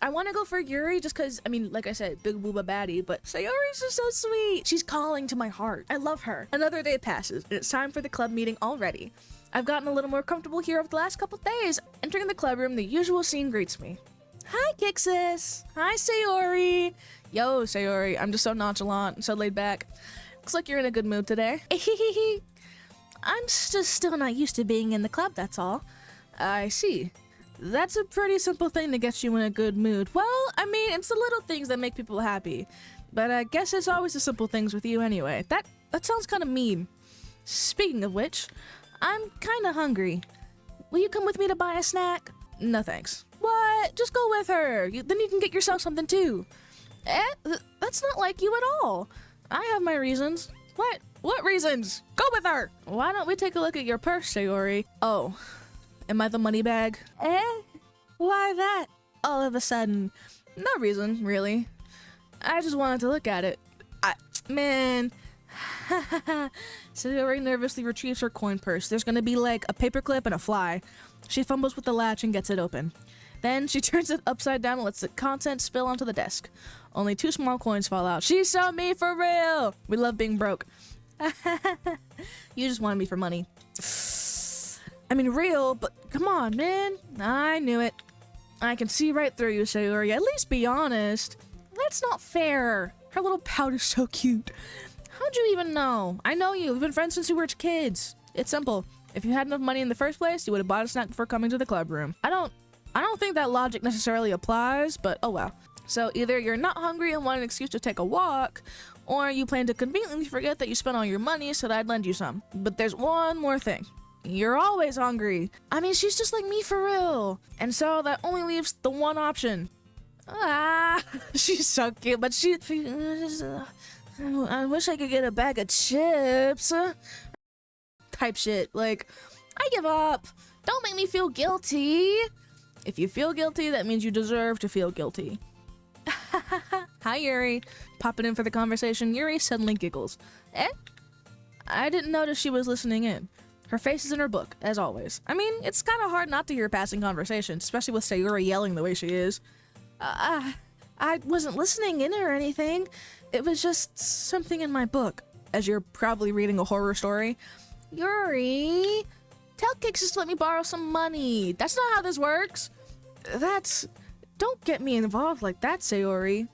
I want to go for Yuri just because, I mean, like I said, big booba baddie, but Sayori's just so sweet. She's calling to my heart. I love her. Another day passes, and it's time for the club meeting already. I've gotten a little more comfortable here over the last couple days. Entering the club room, the usual scene greets me. Hi, Kixas. Hi, Sayori. Yo, Sayori. I'm just so nonchalant and so laid back. Looks like you're in a good mood today. I'm just still not used to being in the club, that's all. I see. That's a pretty simple thing to get you in a good mood. Well, I mean, it's the little things that make people happy. But I guess it's always the simple things with you anyway. That sounds kind of mean. Speaking of which, I'm kind of hungry. Will you come with me to buy a snack? No thanks. What? Just go with her. Then you can get yourself something too. That's not like you at all. I have my reasons. What? What reasons? Go with her! Why don't we take a look at your purse, Sayori? Oh, am I the money bag? Why that? All of a sudden. No reason, really. I just wanted to look at it. Man. Sayori nervously retrieves her coin purse. There's gonna be like a paperclip and a fly. She fumbles with the latch and gets it open. Then she turns it upside down and lets the contents spill onto the desk. Only 2 small coins fall out. She's so me for real! We love being broke. You just wanted me for money. I mean, real, but come on, man. I knew it. I can see right through you, Sayori. At least be honest. That's not fair. Her little pout is so cute. How'd you even know? I know you. We've been friends since we were kids. It's simple. If you had enough money in the first place, you would have bought a snack before coming to the club room. I don't think that logic necessarily applies, but oh well. So either you're not hungry and want an excuse to take a walk, or you plan to conveniently forget that you spent all your money so that I'd lend you some. But there's one more thing. You're always hungry. I mean, she's just like me for real. And so that only leaves the one option. She's so cute, but I wish I could get a bag of chips. Type shit. Like, I give up. Don't make me feel guilty. If you feel guilty, that means you deserve to feel guilty. Hi, Yuri. Popping in for the conversation, Yuri suddenly giggles. I didn't notice she was listening in. Her face is in her book, as always. I mean, it's kind of hard not to hear passing conversations, especially with Sayori yelling the way she is. I wasn't listening in or anything. It was just something in my book, as you're probably reading a horror story. Yuri, tell Kixas to let me borrow some money. That's not how this works. Don't get me involved like that, Sayori.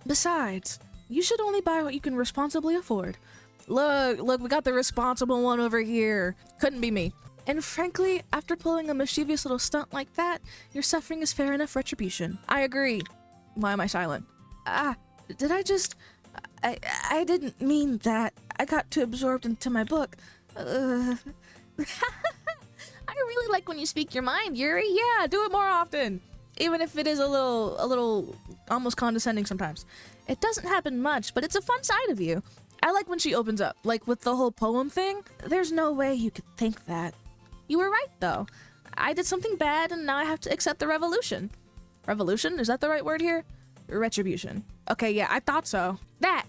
Besides, you should only buy what you can responsibly afford. Look, we got the responsible one over here. Couldn't be me. And frankly, after pulling a mischievous little stunt like that, your suffering is fair enough retribution. I agree. Why am I silent? Did I just... I didn't mean that. I got too absorbed into my book. I really like when you speak your mind, Yuri. Yeah, do it more often. Even if it is a little almost condescending sometimes. It doesn't happen much, but it's a fun side of you. I like when she opens up, like with the whole poem thing. There's no way you could think that. You were right, though. I did something bad, and now I have to accept the revolution. Revolution? Is that the right word here? Retribution. Okay, yeah, I thought so. That!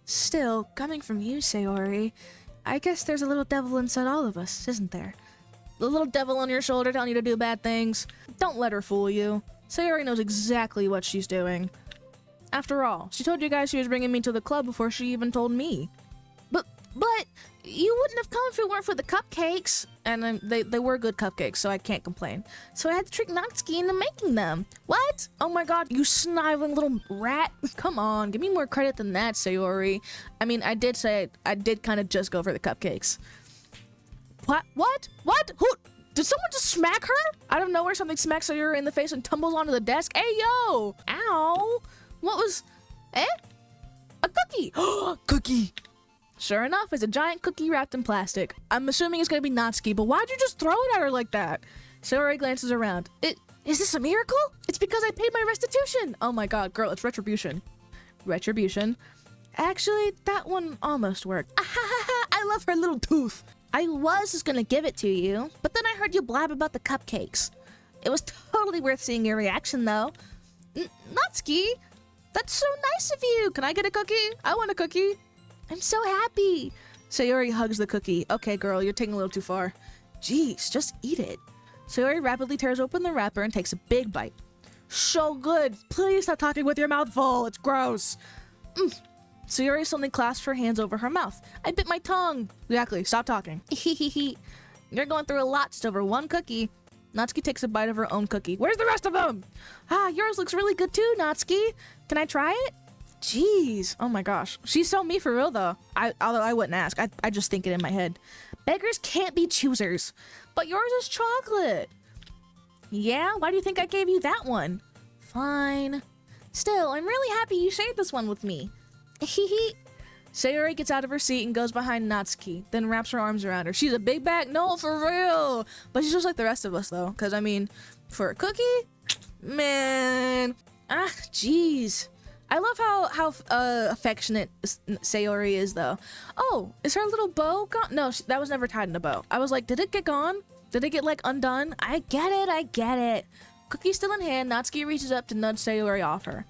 Still, coming from you, Sayori, I guess there's a little devil inside all of us, isn't there? The little devil on your shoulder telling you to do bad things. Don't let her fool you. Sayori knows exactly what she's doing. After all, she told you guys she was bringing me to the club before she even told me. But you wouldn't have come if it weren't for the cupcakes. And they were good cupcakes, so I can't complain. So I had to trick Natsuki into making them. What? Oh my god, you sniveling little rat. Come on, give me more credit than that, Sayori. I mean, I did kind of just go for the cupcakes. What? Who? Did someone just smack her? Out of nowhere, something smacks Sayori in the face and tumbles onto the desk. Hey, yo! Ow! What was... A cookie! Cookie! Sure enough, it's a giant cookie wrapped in plastic. I'm assuming it's gonna be Natsuki, but why'd you just throw it at her like that? Sayori glances around. Is this a miracle? It's because I paid my restitution! Oh my god, girl, it's retribution. Retribution. Actually, that one almost worked. I love her little tooth. I was just gonna give it to you, but then I heard you blab about the cupcakes. It was totally worth seeing your reaction, though. Natsuki, that's so nice of you. Can I get a cookie? I want a cookie. I'm so happy. Sayori hugs the cookie. Okay, girl, you're taking a little too far. Jeez, just eat it. Sayori rapidly tears open the wrapper and takes a big bite. So good. Please stop talking with your mouth full. It's gross. Sayori suddenly clasped her hands over her mouth. I bit my tongue. Exactly. Stop talking. You're going through a lot just over one cookie. Natsuki takes a bite of her own cookie. Where's the rest of them? Yours looks really good too, Natsuki. Can I try it? Jeez. Oh my gosh. She's so me for real though. Although I wouldn't ask. I just think it in my head. Beggars can't be choosers. But yours is chocolate. Yeah? Why do you think I gave you that one? Fine. Still, I'm really happy you shared this one with me. Sayori gets out of her seat and goes behind Natsuki, then wraps her arms around her. She's a big bag? No, for real. But she's just like the rest of us though. Because I mean, for a cookie? Man. Jeez. I love how affectionate Sayori is though. Oh, is her little bow gone? No, that was never tied in a bow. I was like, did it get gone? Did it get like undone? I get it. Cookie still in hand, Natsuki reaches up to nudge Sayori off her.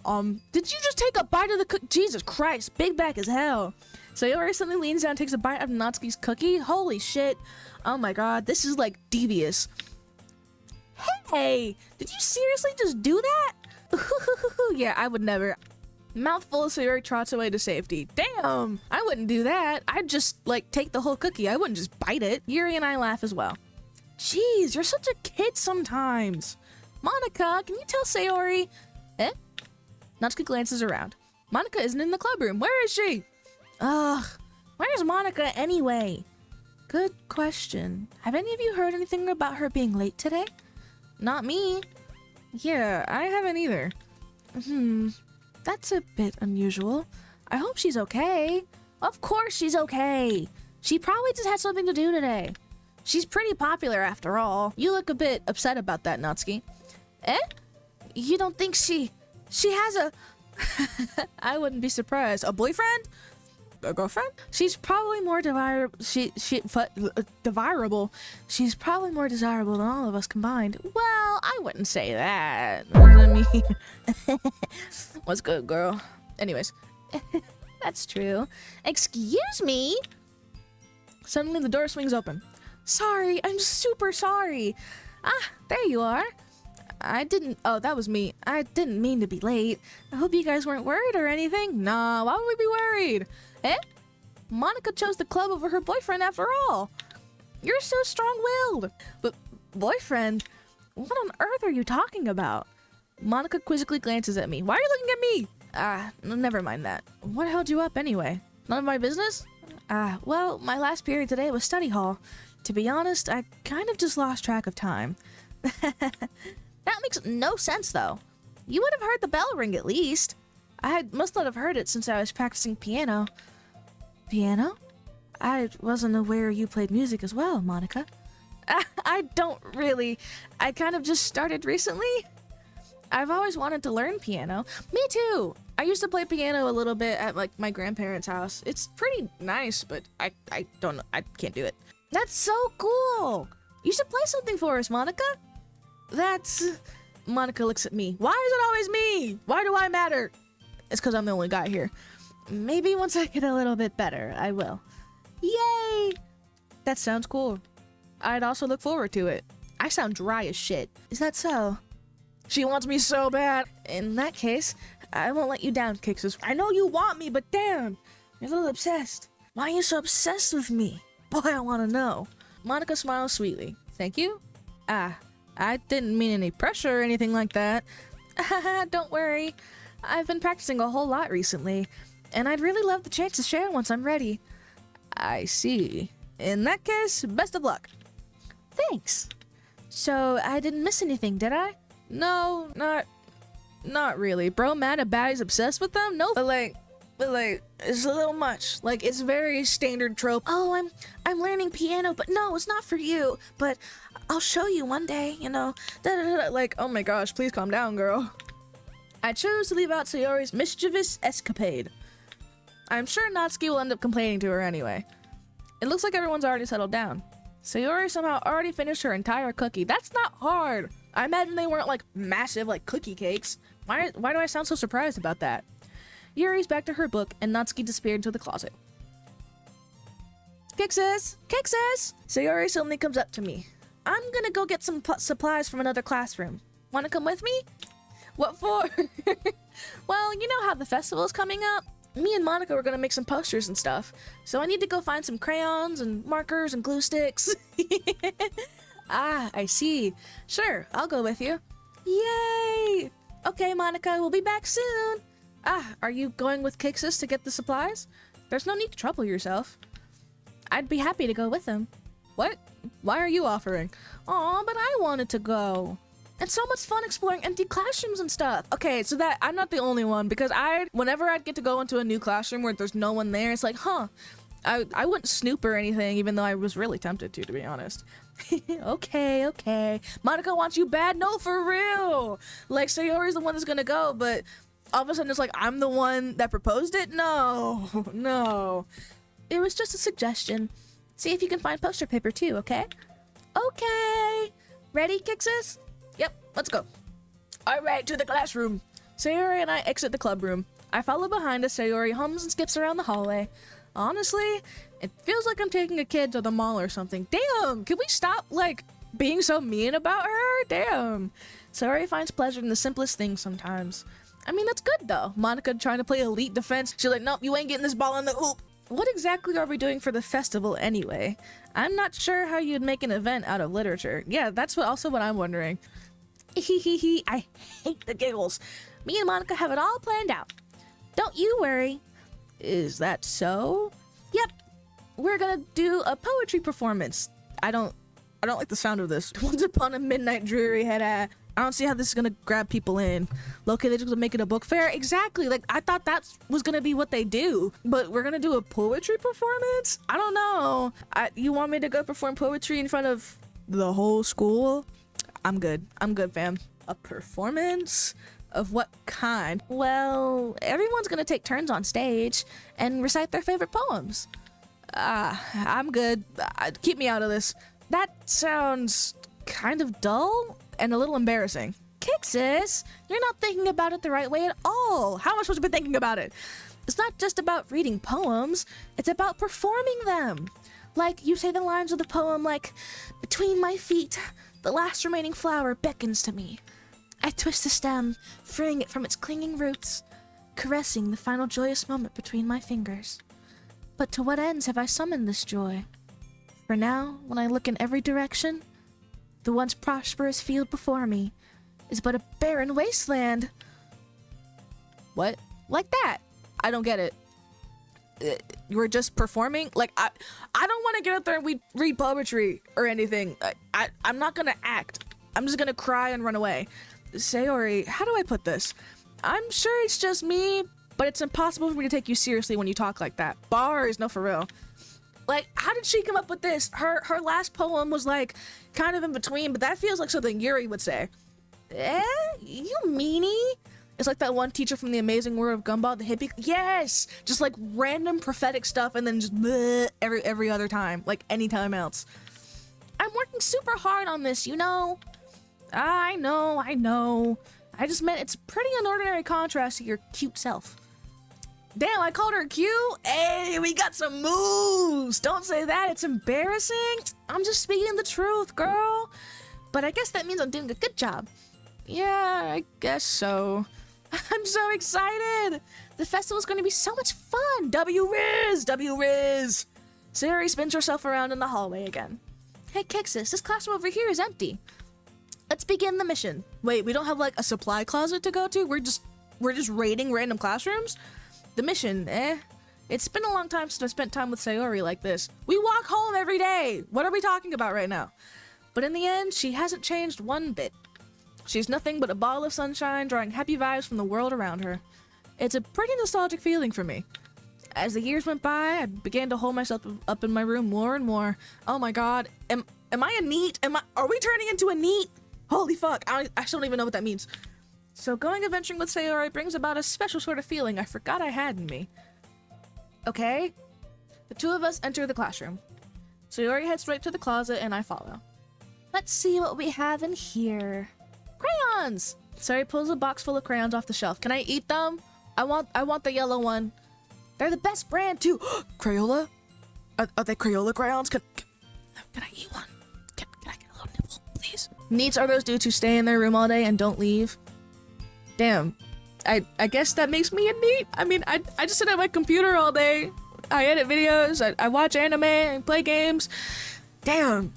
Did you just take a bite of the cookie? Jesus Christ, big back as hell. Sayori suddenly leans down and takes a bite of Natsuki's cookie. Holy shit. Oh my god, this is like devious. Hey, did you seriously just do that? Yeah, I would never. Mouthful of Sayori trots away to safety. Damn, I wouldn't do that. I'd just like take the whole cookie. I wouldn't just bite it. Yuri and I laugh as well. Jeez, you're such a kid sometimes. Monika, can you tell Sayori? Natsuki glances around. Monika isn't in the club room. Where is she? Ugh, where's Monika anyway? Good question. Have any of you heard anything about her being late today? Not me. Yeah, I haven't either. That's a bit unusual. I hope she's okay. Of course she's okay. She probably just had something to do today. She's pretty popular after all. You look a bit upset about that, Natsuki. You don't think she has a... I wouldn't be surprised. A boyfriend? A girlfriend? She's probably more desirable. She's probably more desirable than all of us combined. Well, I wouldn't say that. I mean, what's good, girl? Anyways, that's true. Excuse me? Suddenly the door swings open. Sorry, I'm super sorry. There you are. Oh, that was me. I didn't mean to be late. I hope you guys weren't worried or anything. Nah, why would we be worried? Monika chose the club over her boyfriend after all. You're so strong-willed. But boyfriend? What on earth are you talking about? Monika quizzically glances at me. Why are you looking at me? Never mind that. What held you up anyway? None of my business? Well, my last period today was study hall. To be honest, I kind of just lost track of time. That makes no sense, though. You would have heard the bell ring at least. I must not have heard it since I was practicing piano. Piano? I wasn't aware you played music as well, Monika. I don't really. I kind of just started recently. I've always wanted to learn piano. Me too. I used to play piano a little bit at like my grandparents' house. It's pretty nice, but I don't know. I can't do it. That's so cool. You should play something for us, Monika. Monika looks at me. Why is it always me? Why do I matter? It's because I'm the only guy here. Maybe once I get a little bit better, I will. Yay! That sounds cool. I'd also look forward to it. I sound dry as shit. Is that so? She wants me so bad. In that case, I won't let you down, Kixas. I know you want me, but damn, you're a little obsessed. Why are you so obsessed with me? Boy, I want to know. Monika smiles sweetly. Thank you? I didn't mean any pressure or anything like that. Don't worry. I've been practicing a whole lot recently, and I'd really love the chance to share once I'm ready. I see. In that case, best of luck. Thanks. So, I didn't miss anything, did I? No, not really. Bro mad about he's obsessed with them? No, but like, it's a little much. Like, it's very standard trope. Oh, I'm learning piano, but no, it's not for you. But I'll show you one day, you know. Like, oh my gosh, please calm down, girl. I chose to leave out Sayori's mischievous escapade. I'm sure Natsuki will end up complaining to her anyway. It looks like everyone's already settled down. Sayori somehow already finished her entire cookie. That's not hard. I imagine they weren't like massive like cookie cakes. Why do I sound so surprised about that? Yuri's back to her book and Natsuki disappeared into the closet. Kixas! Kixas! Sayori suddenly comes up to me. I'm gonna go get some supplies from another classroom. Want to come with me? What for? Well, you know how the festival's coming up? Me and Monica were gonna make some posters and stuff. So I need to go find some crayons and markers and glue sticks. Ah, I see. Sure, I'll go with you. Yay! Okay, Monica, we'll be back soon. Ah, are you going with Kixas to get the supplies? There's no need to trouble yourself. I'd be happy to go with him. What? Why are you offering? Aw, but I wanted to go. It's so much fun exploring empty classrooms and stuff. Okay, so that I'm not the only one, because whenever I'd get to go into a new classroom where there's no one there, it's like, huh. I wouldn't snoop or anything, even though I was really tempted to be honest. Okay. Monica wants you bad? No, for real. Like, Sayori's the one that's gonna go, but all of a sudden it's like, I'm the one that proposed it? No. It was just a suggestion. See if you can find poster paper too, okay? Okay. Ready, Kixas? Yep, let's go. All right, to the classroom. Sayori and I exit the club room. I follow behind as Sayori hums and skips around the hallway. Honestly, it feels like I'm taking a kid to the mall or something. Damn, can we stop, like, being so mean about her? Damn. Sayori finds pleasure in the simplest things sometimes. I mean, that's good, though. Monika trying to play elite defense. She's like, nope, you ain't getting this ball in the hoop. What exactly are we doing for the festival anyway? I'm not sure how you'd make an event out of literature. Yeah, that's also what I'm wondering. I hate the giggles. Me and Monika have it all planned out. Don't you worry. Is that so? Yep. We're gonna do a poetry performance. I don't like the sound of this. Once upon a midnight dreary head I don't see how this is gonna grab people in. Loki, they're just gonna make it a book fair? Exactly. Like, I thought that was gonna be what they do. But we're gonna do a poetry performance? I don't know. You want me to go perform poetry in front of the whole school? I'm good, fam. A performance? Of what kind? Well, everyone's gonna take turns on stage and recite their favorite poems. I'm good. Keep me out of this. That sounds kind of dull and a little embarrassing. Kixas, you're not thinking about it the right way at all. How am I supposed to be thinking about it? It's not just about reading poems, it's about performing them. Like, you say the lines of the poem like, between my feet, the last remaining flower beckons to me. I twist the stem, freeing it from its clinging roots, caressing the final joyous moment between my fingers. But to what ends have I summoned this joy? For now, when I look in every direction, the once prosperous field before me is but a barren wasteland. What? Like that? I don't get it. You were just performing? Like, I don't want to get up there and read poetry or anything. I'm not gonna act. I'm just gonna cry and run away. Sayori, how do I put this? I'm sure it's just me, but it's impossible for me to take you seriously when you talk like that. Bars, no, for real. Like, how did she come up with this? Her last poem was like kind of in between, but that feels like something Yuri would say. You meanie? It's like that one teacher from The Amazing World of Gumball, the hippie. Yes, just like random prophetic stuff, and then just bleh, every other time, like anytime else. I'm working super hard on this, you know. I know. I just meant it's pretty an ordinary contrast to your cute self. Damn, I called her cute? Hey, we got some moves. Don't say that, it's embarrassing. I'm just speaking the truth, girl. But I guess that means I'm doing a good job. Yeah, I guess so. I'm so excited. The festival's gonna be so much fun. W-Riz. Sayori spins herself around in the hallway again. Hey, Kixas, this classroom over here is empty. Let's begin the mission. Wait, we don't have like a supply closet to go to? We're just raiding random classrooms? The mission, It's been a long time since I spent time with Sayori like this. We walk home every day. What are we talking about right now? But in the end, she hasn't changed one bit. She's nothing but a ball of sunshine, drawing happy vibes from the world around her. It's a pretty nostalgic feeling for me. As the years went by, I began to hold myself up in my room more and more. Oh my god, am I a neat? Are we turning into a neat? Holy fuck, I still don't even know what that means. So going adventuring with Sayori brings about a special sort of feeling I forgot I had in me. Okay, the two of us enter the classroom. Sayori heads straight to the closet and I follow. Let's see what we have in here. Crayons! Sayori pulls a box full of crayons off the shelf. Can I eat them? I want the yellow one. They're the best brand too. Crayola? Are they Crayola crayons? Can I eat one? Can I get a little nibble, please? Neats are those dudes who stay in their room all day and don't leave. Damn. I guess that makes me a neat. I mean, I just sit at my computer all day. I edit videos, I watch anime, and play games. Damn.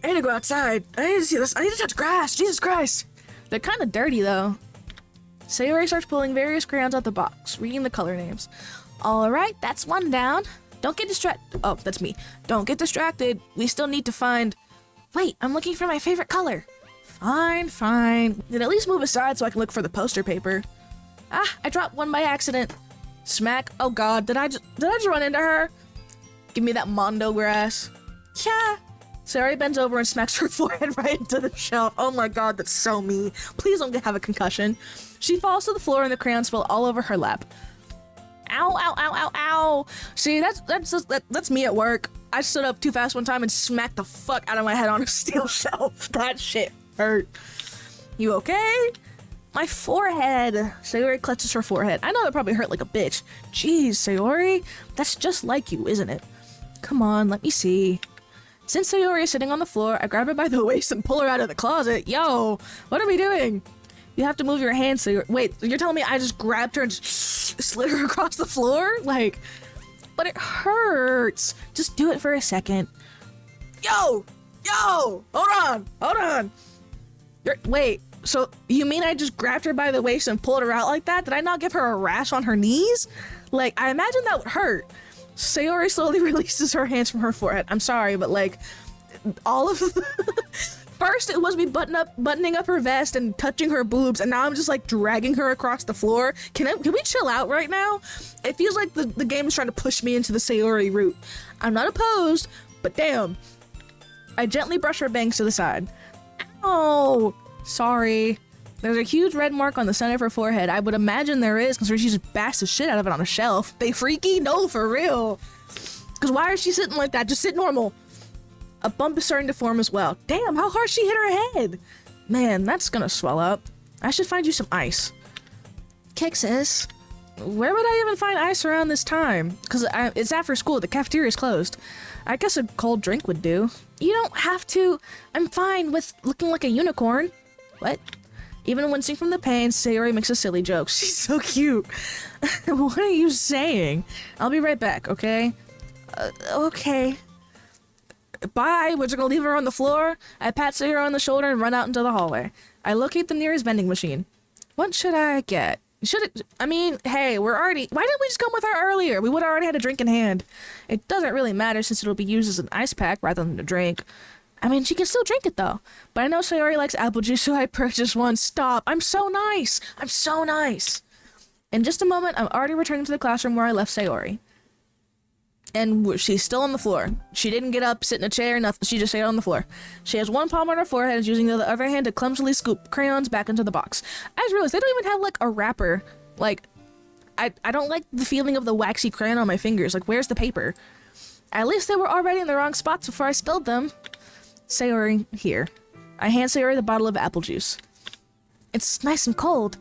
I need to go outside. I need to see this. I need to touch grass. Jesus Christ. They're kind of dirty, though. Sayori starts pulling various crayons out the box, reading the color names. Alright, that's one down. Don't get distracted. Oh, that's me. Don't get distracted. We still need to find... Wait, I'm looking for my favorite color. Fine. Then at least move aside so I can look for the poster paper. Ah, I dropped one by accident. Smack. Oh god, did I just run into her? Give me that Mondo grass. Yeah. Sayori bends over and smacks her forehead right into the shelf. Oh my god, that's so me. Please don't have a concussion. She falls to the floor and the crayons spill all over her lap. Ow. See, that's me at work. I stood up too fast one time and smacked the fuck out of my head on a steel shelf. That shit hurt. You okay? My forehead. Sayori clutches her forehead. I know that probably hurt like a bitch. Jeez, Sayori. That's just like you, isn't it? Come on, let me see. Since Sayori is sitting on the floor, I grab her by the waist and pull her out of the closet. Yo, what are we doing? You have to move your hands so wait, you're telling me I just grabbed her and slid her across the floor? Like, but it hurts. Just do it for a second. Yo, hold on. Wait, so you mean I just grabbed her by the waist and pulled her out like that? Did I not give her a rash on her knees? Like, I imagine that would hurt. Sayori slowly releases her hands from her forehead. I'm sorry, but like, all of the... First, it was me buttoning up her vest and touching her boobs, and now I'm just like dragging her across the floor. Can we chill out right now? It feels like the game is trying to push me into the Sayori route. I'm not opposed, but damn. I gently brush her bangs to the side. Ow! Sorry. There's a huge red mark on the center of her forehead. I would imagine there is, because she just bashed the shit out of it on a shelf. They freaky? No, for real. Because why is she sitting like that? Just sit normal. A bump is starting to form as well. Damn, how hard she hit her head. Man, that's gonna swell up. I should find you some ice. Kixas, where would I even find ice around this time? Because it's after school, the cafeteria's closed. I guess a cold drink would do. You don't have to. I'm fine with looking like a unicorn. What? Even wincing from the pain, Sayori makes a silly joke. She's so cute. What are you saying? I'll be right back, okay? Okay. Bye, we're just gonna leave her on the floor. I pat Sayori on the shoulder and run out into the hallway. I locate the nearest vending machine. What should I get? I mean, hey, why didn't we just come with her earlier? We would have already had a drink in hand. It doesn't really matter since it'll be used as an ice pack rather than a drink. I mean, she can still drink it though. But I know Sayori likes apple juice, so I purchased one. Stop. I'm so nice. In just a moment, I'm already returning to the classroom where I left Sayori. And she's still on the floor. She didn't get up, sit in a chair, nothing. She just stayed on the floor. She has one palm on her forehead and is using the other hand to clumsily scoop crayons back into the box. I just realized they don't even have like a wrapper. Like, I don't like the feeling of the waxy crayon on my fingers. Like, where's the paper? At least they were already in the wrong spots before I spilled them. Sayori, here. I hand Sayori the bottle of apple juice. It's nice and cold.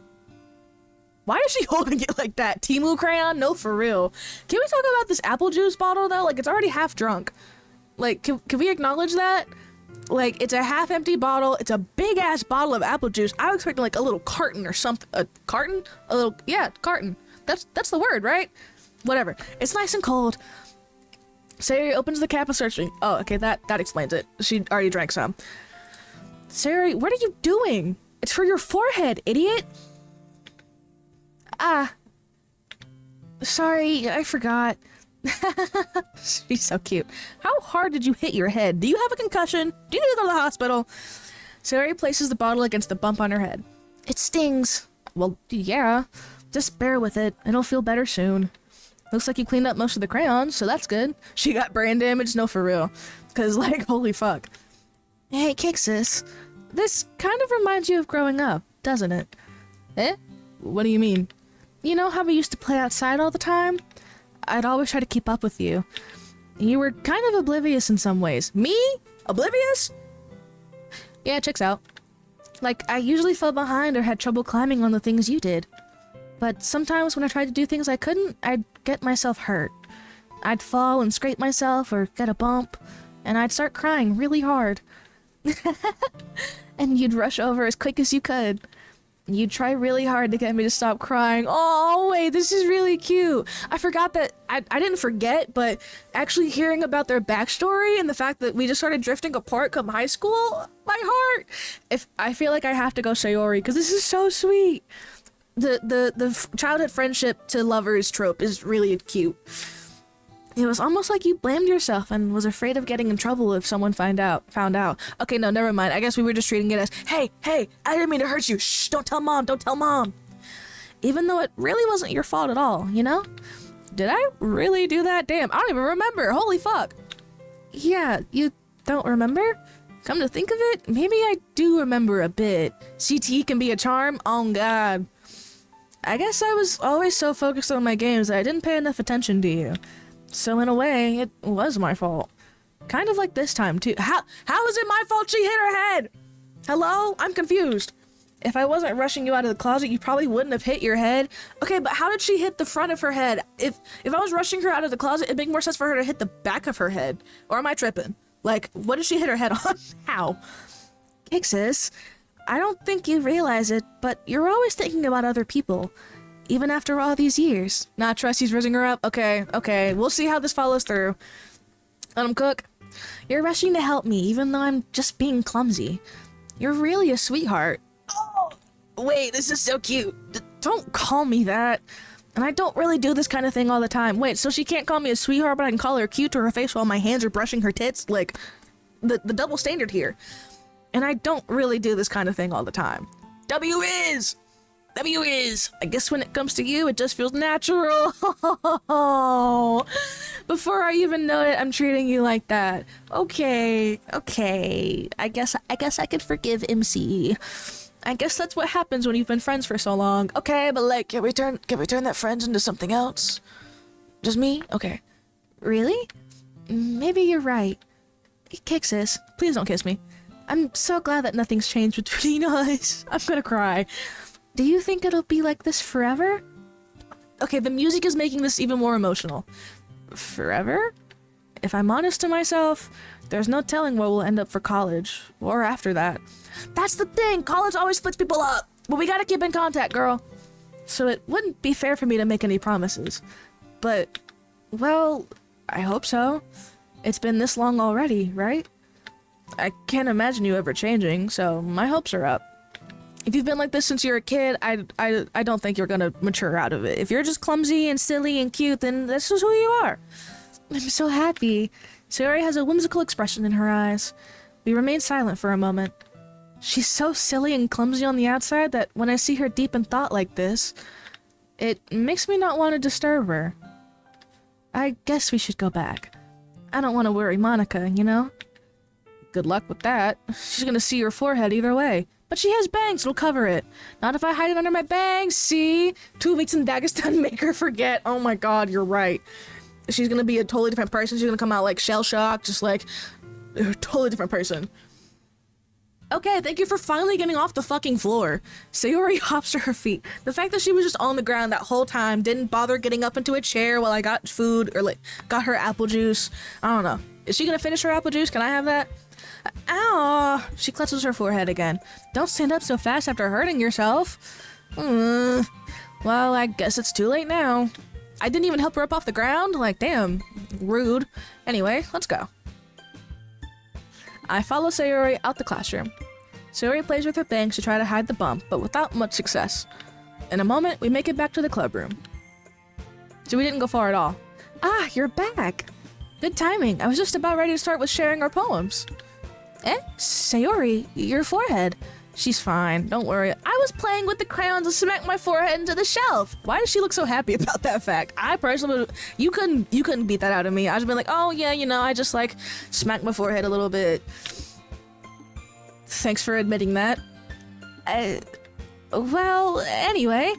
Why is she holding it like that? Timu crayon? No, for real. Can we talk about this apple juice bottle, though? Like, it's already half drunk. Like, can we acknowledge that? Like, it's a half-empty bottle. It's a big-ass bottle of apple juice. I was expecting, like, a little carton or something. A carton? Yeah, carton. That's the word, right? Whatever. It's nice and cold. Sayori opens the cap and starts drinking. Oh, okay, that explains it. She already drank some. Sayori, what are you doing? It's for your forehead, idiot. Sorry, I forgot. She's so cute. How hard did you hit your head? Do you have a concussion? Do you need to go to the hospital? Sayori places the bottle against the bump on her head. It stings. Well, yeah. Just bear with it. It'll feel better soon. Looks like you cleaned up most of the crayons, so that's good. She got brain damage? No, for real. Because, like, holy fuck. Hey, Kixas. This kind of reminds you of growing up, doesn't it? Eh? What do you mean? You know how we used to play outside all the time? I'd always try to keep up with you. You were kind of oblivious in some ways. Me? Oblivious? Yeah, checks out. Like, I usually fell behind or had trouble climbing on the things you did. But sometimes when I tried to do things I couldn't, I'd get myself hurt. I'd fall and scrape myself or get a bump, and I'd start crying really hard. and you'd rush over as quick as you could. You'd try really hard to get me to stop crying. Oh, wait, this is really cute. I forgot that, I didn't forget, but actually hearing about their backstory and the fact that we just started drifting apart come high school, my heart. I feel like I have to go Sayori, because this is so sweet. The childhood friendship to lovers trope is really cute. It was almost like you blamed yourself and was afraid of getting in trouble if someone found out. Okay, no, never mind. I guess we were just treating it as, hey, I didn't mean to hurt you. Shh, don't tell mom. Even though it really wasn't your fault at all, you know? Did I really do that? Damn, I don't even remember. Holy fuck. Yeah, you don't remember? Come to think of it, maybe I do remember a bit. CTE can be a charm? Oh god. I guess I was always so focused on my games that I didn't pay enough attention to you. So in a way, it was my fault. Kind of like this time, too. How is it my fault she hit her head? Hello? I'm confused. If I wasn't rushing you out of the closet, you probably wouldn't have hit your head. Okay, but how did she hit the front of her head? If I was rushing her out of the closet, it'd make more sense for her to hit the back of her head. Or am I tripping? Like, what did she hit her head on? How? Kixas, I don't think you realize it, but you're always thinking about other people. Even after all these years. Not trust he's raising her up? Okay. We'll see how this follows through. Let him cook. You're rushing to help me, even though I'm just being clumsy. You're really a sweetheart. Oh, wait, this is so cute. Don't call me that. And I don't really do this kind of thing all the time. Wait, so she can't call me a sweetheart, but I can call her cute to her face while my hands are brushing her tits? Like, the double standard here. And I don't really do this kind of thing all the time. W is! I guess when it comes to you, it just feels natural. Before I even know it, I'm treating you like that. Okay. I guess I could forgive MC. I guess that's what happens when you've been friends for so long. Okay, but like, can we turn that friends into something else? Just me? Okay. Really? Maybe you're right. Kixas, please don't kiss me. I'm so glad that nothing's changed between us. I'm gonna cry. Do you think it'll be like this forever? Okay, the music is making this even more emotional. Forever? If I'm honest to myself, there's no telling where we'll end up for college, or after that. That's the thing, college always splits people up! But we gotta keep in contact, girl. So it wouldn't be fair for me to make any promises. But, well, I hope so. It's been this long already, right? I can't imagine you ever changing, so my hopes are up. If you've been like this since you're a kid, I don't think you're gonna mature out of it. If you're just clumsy and silly and cute, then that's just who you are. I'm so happy. Sayori has a whimsical expression in her eyes. We remain silent for a moment. She's so silly and clumsy on the outside that when I see her deep in thought like this, it makes me not want to disturb her. I guess we should go back. I don't want to worry Monika, you know? Good luck with that. She's gonna see your forehead either way. But she has bangs, it'll cover it. Not if I hide it under my bangs, see? 2 weeks in Dagestan make her forget. Oh my god, you're right. She's gonna be a totally different person. She's gonna come out like shell-shocked, just like a totally different person. Okay, thank you for finally getting off the fucking floor. Sayori hops to her feet. The fact that she was just on the ground that whole time, didn't bother getting up into a chair while I got food, or like, got her apple juice. I don't know. Is she gonna finish her apple juice? Can I have that? Ow! She clutches her forehead again. Don't stand up so fast after hurting yourself. Well, I guess it's too late now. I didn't even help her up off the ground? Like, damn. Rude. Anyway, let's go. I follow Sayori out the classroom. Sayori plays with her bangs to try to hide the bump, but without much success. In a moment, we make it back to the clubroom. So we didn't go far at all. Ah, you're back! Good timing. I was just about ready to start with sharing our poems. Sayori, your forehead. She's fine, don't worry. I was playing with the crayons and smacked my forehead into the shelf. Why does she look so happy about that fact? I personally, you couldn't beat that out of me. I just been like, oh yeah, you know, I just like smacked my forehead a little bit. Thanks for admitting that. Well, anyway,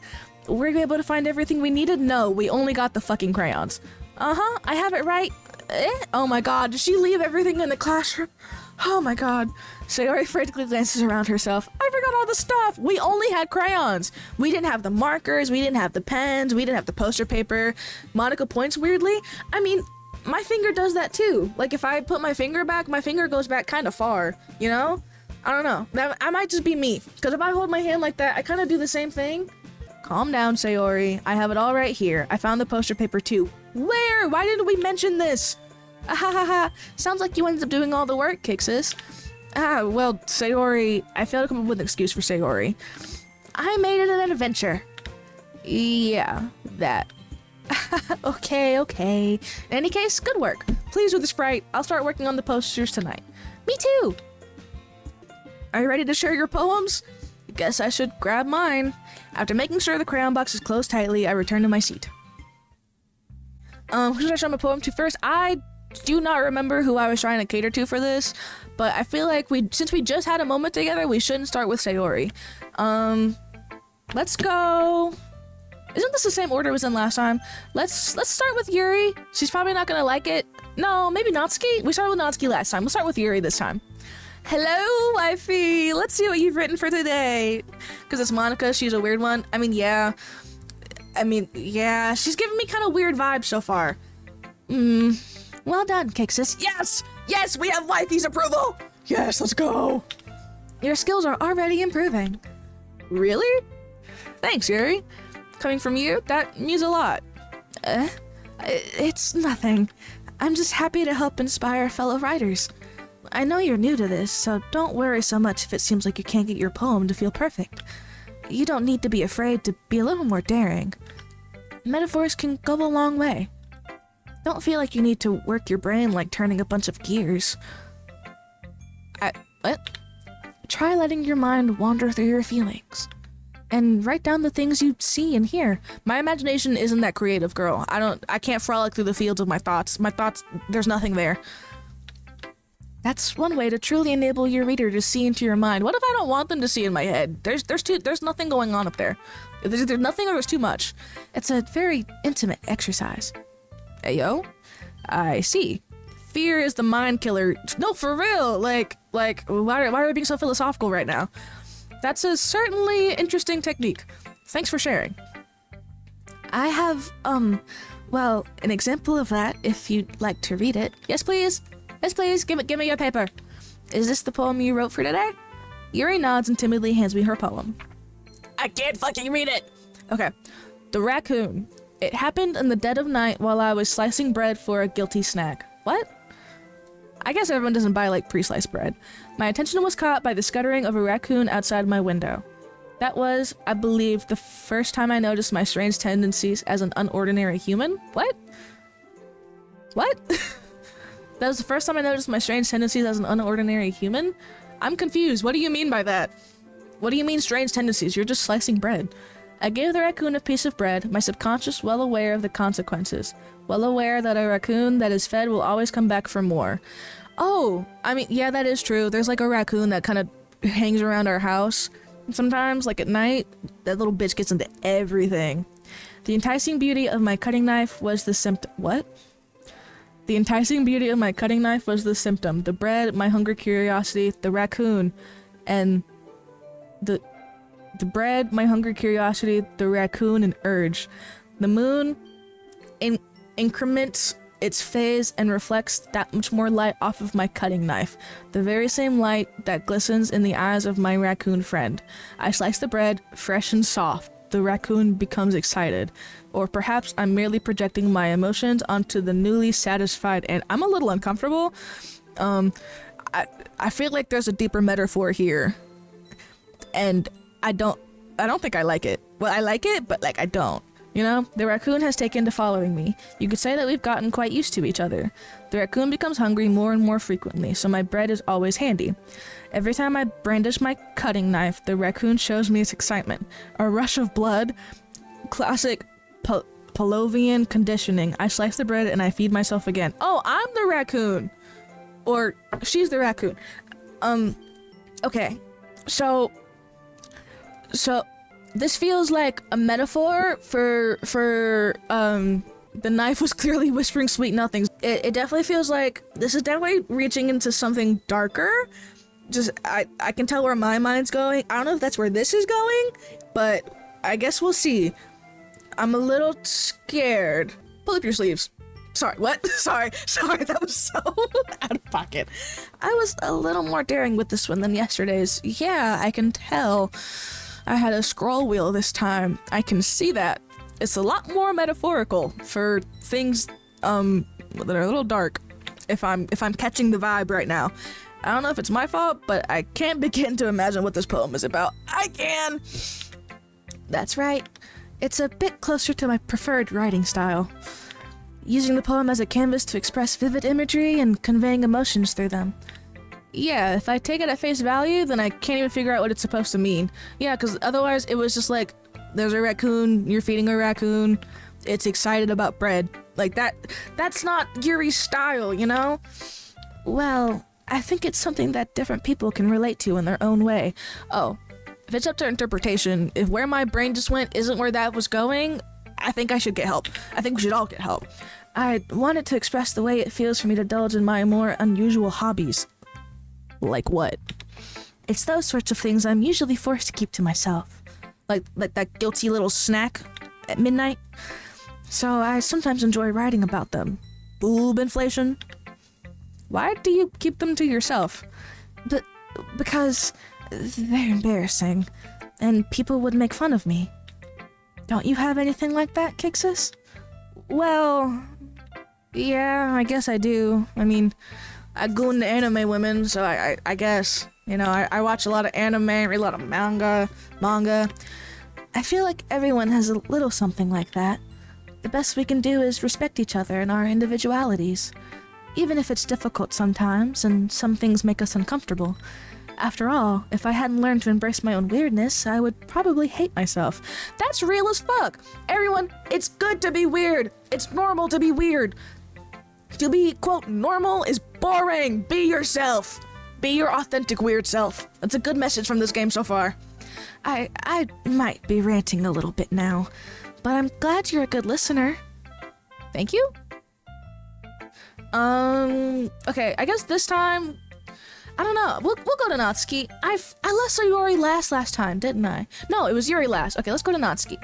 were you able to find everything we needed? No, we only got the fucking crayons. Uh-huh, I have it right. Oh my god, did she leave everything in the classroom? Oh my god. Sayori frantically glances around herself. I forgot all the stuff! We only had crayons! We didn't have the markers, we didn't have the pens, we didn't have the poster paper. Monika points weirdly. I mean, my finger does that too. Like if I put my finger back, my finger goes back kind of far, you know? I don't know. That might just be me. Because if I hold my hand like that, I kind of do the same thing. Calm down, Sayori. I have it all right here. I found the poster paper too. Where? Why didn't we mention this? Ahahaha. Sounds like you ended up doing all the work, Kixas. Well, Sayori, I failed to come up with an excuse for Sayori. I made it an adventure. Yeah, that. Okay. In any case, good work. Pleased with the sprite. I'll start working on the posters tonight. Me too. Are you ready to share your poems? Guess I should grab mine. After making sure the crayon box is closed tightly, I return to my seat. Who should I show my poem to first? I do not remember who I was trying to cater to for this, but I feel like since we just had a moment together, we shouldn't start with Sayori. Let's go. Isn't this the same order as in last time? Let's start with Yuri. She's probably not gonna like it. No, maybe Natsuki? We started with Natsuki last time. We'll start with Yuri this time. Hello, wifey. Let's see what you've written for today. Because it's Monika, she's a weird one. I mean, yeah, she's giving me kind of weird vibes so far. Well done, Kixas. Yes, we have wifey's approval. Yes, let's go. Your skills are already improving. Really? Thanks, Yuri. Coming from you, that means a lot. It's nothing. I'm just happy to help inspire fellow writers. I know you're new to this, so don't worry so much if it seems like you can't get your poem to feel perfect. You don't need to be afraid to be a little more daring. Metaphors can go a long way. Don't feel like you need to work your brain like turning a bunch of gears. What? Try letting your mind wander through your feelings. And write down the things you see and hear. My imagination isn't that creative, girl. I can't frolic through the fields of my thoughts. My thoughts, there's nothing there. That's one way to truly enable your reader to see into your mind. What if I don't want them to see in my head? There's nothing going on up there. There's either nothing or there's too much. It's a very intimate exercise. Hey, yo. I see. Fear is the mind killer. No, for real. Like, why are we being so philosophical right now? That's a certainly interesting technique. Thanks for sharing. I have, well, an example of that if you'd like to read it. Yes, please. Yes, please. Give me your paper. Is this the poem you wrote for today? Yuri nods and timidly hands me her poem. I can't fucking read it. Okay. The raccoon. It happened in the dead of night while I was slicing bread for a guilty snack. What? I guess everyone doesn't buy, like, pre-sliced bread. My attention was caught by the scuttering of a raccoon outside my window. That was, I believe, the first time I noticed my strange tendencies as an unordinary human. What? That was the first time I noticed my strange tendencies as an unordinary human? I'm confused. What do you mean by that? What do you mean strange tendencies? You're just slicing bread. I gave the raccoon a piece of bread, my subconscious well aware of the consequences. Well aware that a raccoon that is fed will always come back for more. Oh, I mean, yeah, that is true. There's like a raccoon that kind of hangs around our house. Sometimes, like at night, that little bitch gets into everything. The enticing beauty of my cutting knife was the symptom. What? The enticing beauty of my cutting knife was the symptom. The bread, my hunger, curiosity, the raccoon, and the bread, my hunger, curiosity, the raccoon, and urge. The moon increments its phase and reflects that much more light off of my cutting knife. The very same light that glistens in the eyes of my raccoon friend. I slice the bread, fresh and soft. The raccoon becomes excited. Or perhaps I'm merely projecting my emotions onto the newly satisfied, and I'm a little uncomfortable. I feel like there's a deeper metaphor here. And I don't think I like it. Well, I like it, but like I don't. You know, the raccoon has taken to following me. You could say that we've gotten quite used to each other. The raccoon becomes hungry more and more frequently, so my bread is always handy. Every time I brandish my cutting knife, the raccoon shows me its excitement. A rush of blood. Classic Pavlovian conditioning. I slice the bread and I feed myself again. Oh, I'm the raccoon! Or, she's the raccoon. Okay. So this feels like a metaphor for the knife was clearly whispering sweet nothings. It definitely feels like this is definitely reaching into something darker. Just I can tell where my mind's going. I don't know if that's where this is going, but I guess we'll see. I'm a little scared. Pull up your sleeves. Sorry, what? Sorry, that was so out of pocket. I was a little more daring with this one than yesterday's. Yeah, I can tell. I had a scroll wheel this time. I can see that. It's a lot more metaphorical for things that are a little dark. If I'm catching the vibe right now. I don't know if it's my fault, but I can't begin to imagine what this poem is about. I can! That's right. It's a bit closer to my preferred writing style. Using the poem as a canvas to express vivid imagery and conveying emotions through them. Yeah, if I take it at face value, then I can't even figure out what it's supposed to mean. Yeah, because otherwise it was just like, there's a raccoon, you're feeding a raccoon, it's excited about bread. Like that's not Yuri's style, you know? Well, I think it's something that different people can relate to in their own way. Oh, if it's up to interpretation, if where my brain just went isn't where that was going, I think I should get help. I think we should all get help. I wanted to express the way it feels for me to indulge in my more unusual hobbies. Like what? It's those sorts of things I'm usually forced to keep to myself. Like that guilty little snack at midnight. So I sometimes enjoy writing about them. Boob inflation. Why do you keep them to yourself? Because they're embarrassing, and people would make fun of me. Don't you have anything like that, Kixas? Well, yeah, I guess I do. I mean, I goon the anime women, so I guess. You know, I watch a lot of anime, read a lot of manga. I feel like everyone has a little something like that. The best we can do is respect each other and our individualities. Even if it's difficult sometimes, and some things make us uncomfortable. After all, if I hadn't learned to embrace my own weirdness, I would probably hate myself. That's real as fuck! Everyone, it's good to be weird! It's normal to be weird! To be, quote, normal is boring! Be yourself! Be your authentic weird self. That's a good message from this game so far. I might be ranting a little bit now, but I'm glad you're a good listener. Thank you? Okay, I guess this time, I don't know, we'll go to Natsuki. I let Sayori last time, didn't I? No, it was Yuri last. Okay, let's go to Natsuki.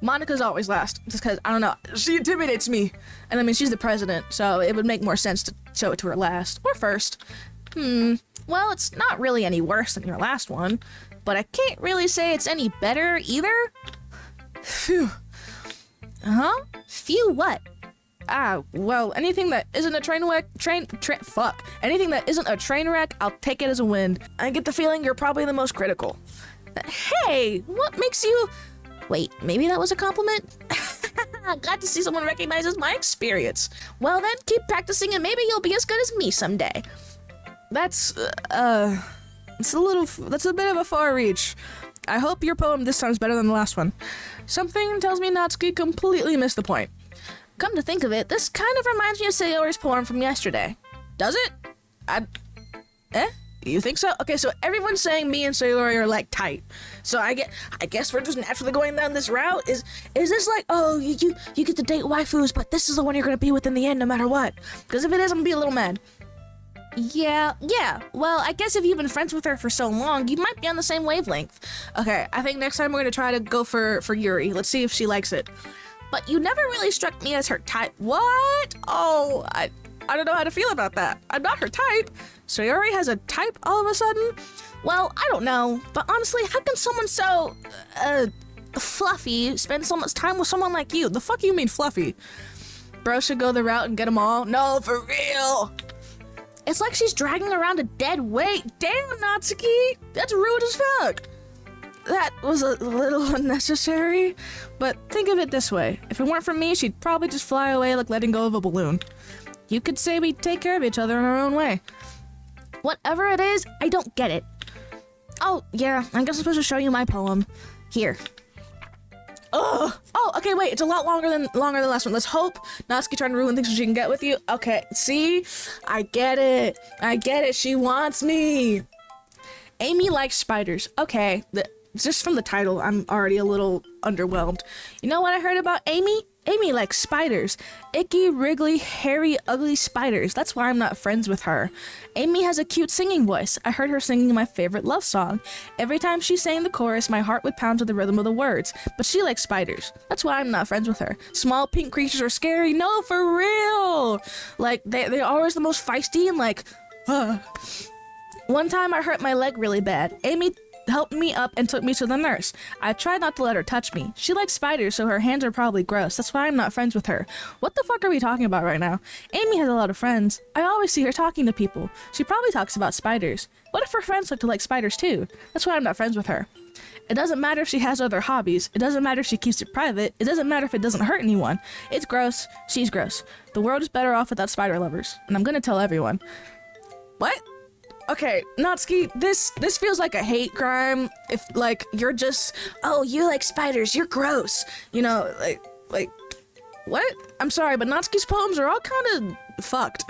Monika's always last, just because, I don't know, she intimidates me. And I mean, she's the president, so it would make more sense to show it to her last, or first. Well, it's not really any worse than your last one, but I can't really say it's any better either. Phew. Uh-huh? Phew what? Well, anything that isn't a anything that isn't a train wreck, I'll take it as a win. I get the feeling you're probably the most critical. Hey, what makes you... Wait, maybe that was a compliment? Glad to see someone recognizes my experience. Well then, keep practicing and maybe you'll be as good as me someday. That's a bit of a far reach. I hope your poem this time is better than the last one. Something tells me Natsuki completely missed the point. Come to think of it, this kind of reminds me of Sayori's poem from yesterday. Does it? You think so? Okay, so everyone's saying me and Sayori are like tight. So I guess we're just naturally going down this route. Is this like, oh, you get to date waifus, but this is the one you're gonna be with in the end no matter what? Because if it is, I'm gonna be a little mad. Yeah. Well, I guess if you've been friends with her for so long, you might be on the same wavelength. Okay, I think next time we're gonna try to go for Yuri. Let's see if she likes it. But you never really struck me as her type. What? Oh, I don't know how to feel about that. I'm not her type. Sayori has a type all of a sudden? Well, I don't know. But honestly, how can someone so, fluffy spend so much time with someone like you? The fuck you mean fluffy? Bro should go the route and get them all? No, for real. It's like she's dragging around a dead weight. Damn, Natsuki. That's rude as fuck. That was a little unnecessary, but think of it this way. If it weren't for me, she'd probably just fly away like letting go of a balloon. You could say we take care of each other in our own way. Whatever it is, I don't get it. Oh, yeah, I guess I'm supposed to show you my poem. Here. Ugh! Oh, okay, wait, it's a lot longer than last one. Let's hope Natsuki trying to ruin things so she can get with you. Okay, see? I get it, she wants me. Amy likes spiders. Okay, just from the title, I'm already a little underwhelmed. You know what I heard about Amy? Amy likes spiders. Icky, wriggly, hairy, ugly spiders. That's why I'm not friends with her. Amy has a cute singing voice. I heard her singing my favorite love song. Every time she sang the chorus, my heart would pound to the rhythm of the words. But she likes spiders. That's why I'm not friends with her. Small pink creatures are scary. No, for real. Like, they're always the most feisty and like, One time I hurt my leg really bad. Amy helped me up and took me to the nurse. I tried not to let her touch me. She likes spiders, so her hands are probably gross. That's why I'm not friends with her. What the fuck are we talking about right now? Amy has a lot of friends. I always see her talking to people. She probably talks about spiders. What if her friends like to like spiders too? That's why I'm not friends with her. It doesn't matter if she has other hobbies. It doesn't matter if she keeps it private. It doesn't matter if it doesn't hurt anyone. It's gross. She's gross. The world is better off without spider lovers. And I'm gonna tell everyone. What? Okay, Natsuki, this feels like a hate crime. If, like, you're just, oh, you like spiders, you're gross. You know, like, what? I'm sorry, but Natsuki's poems are all kind of fucked.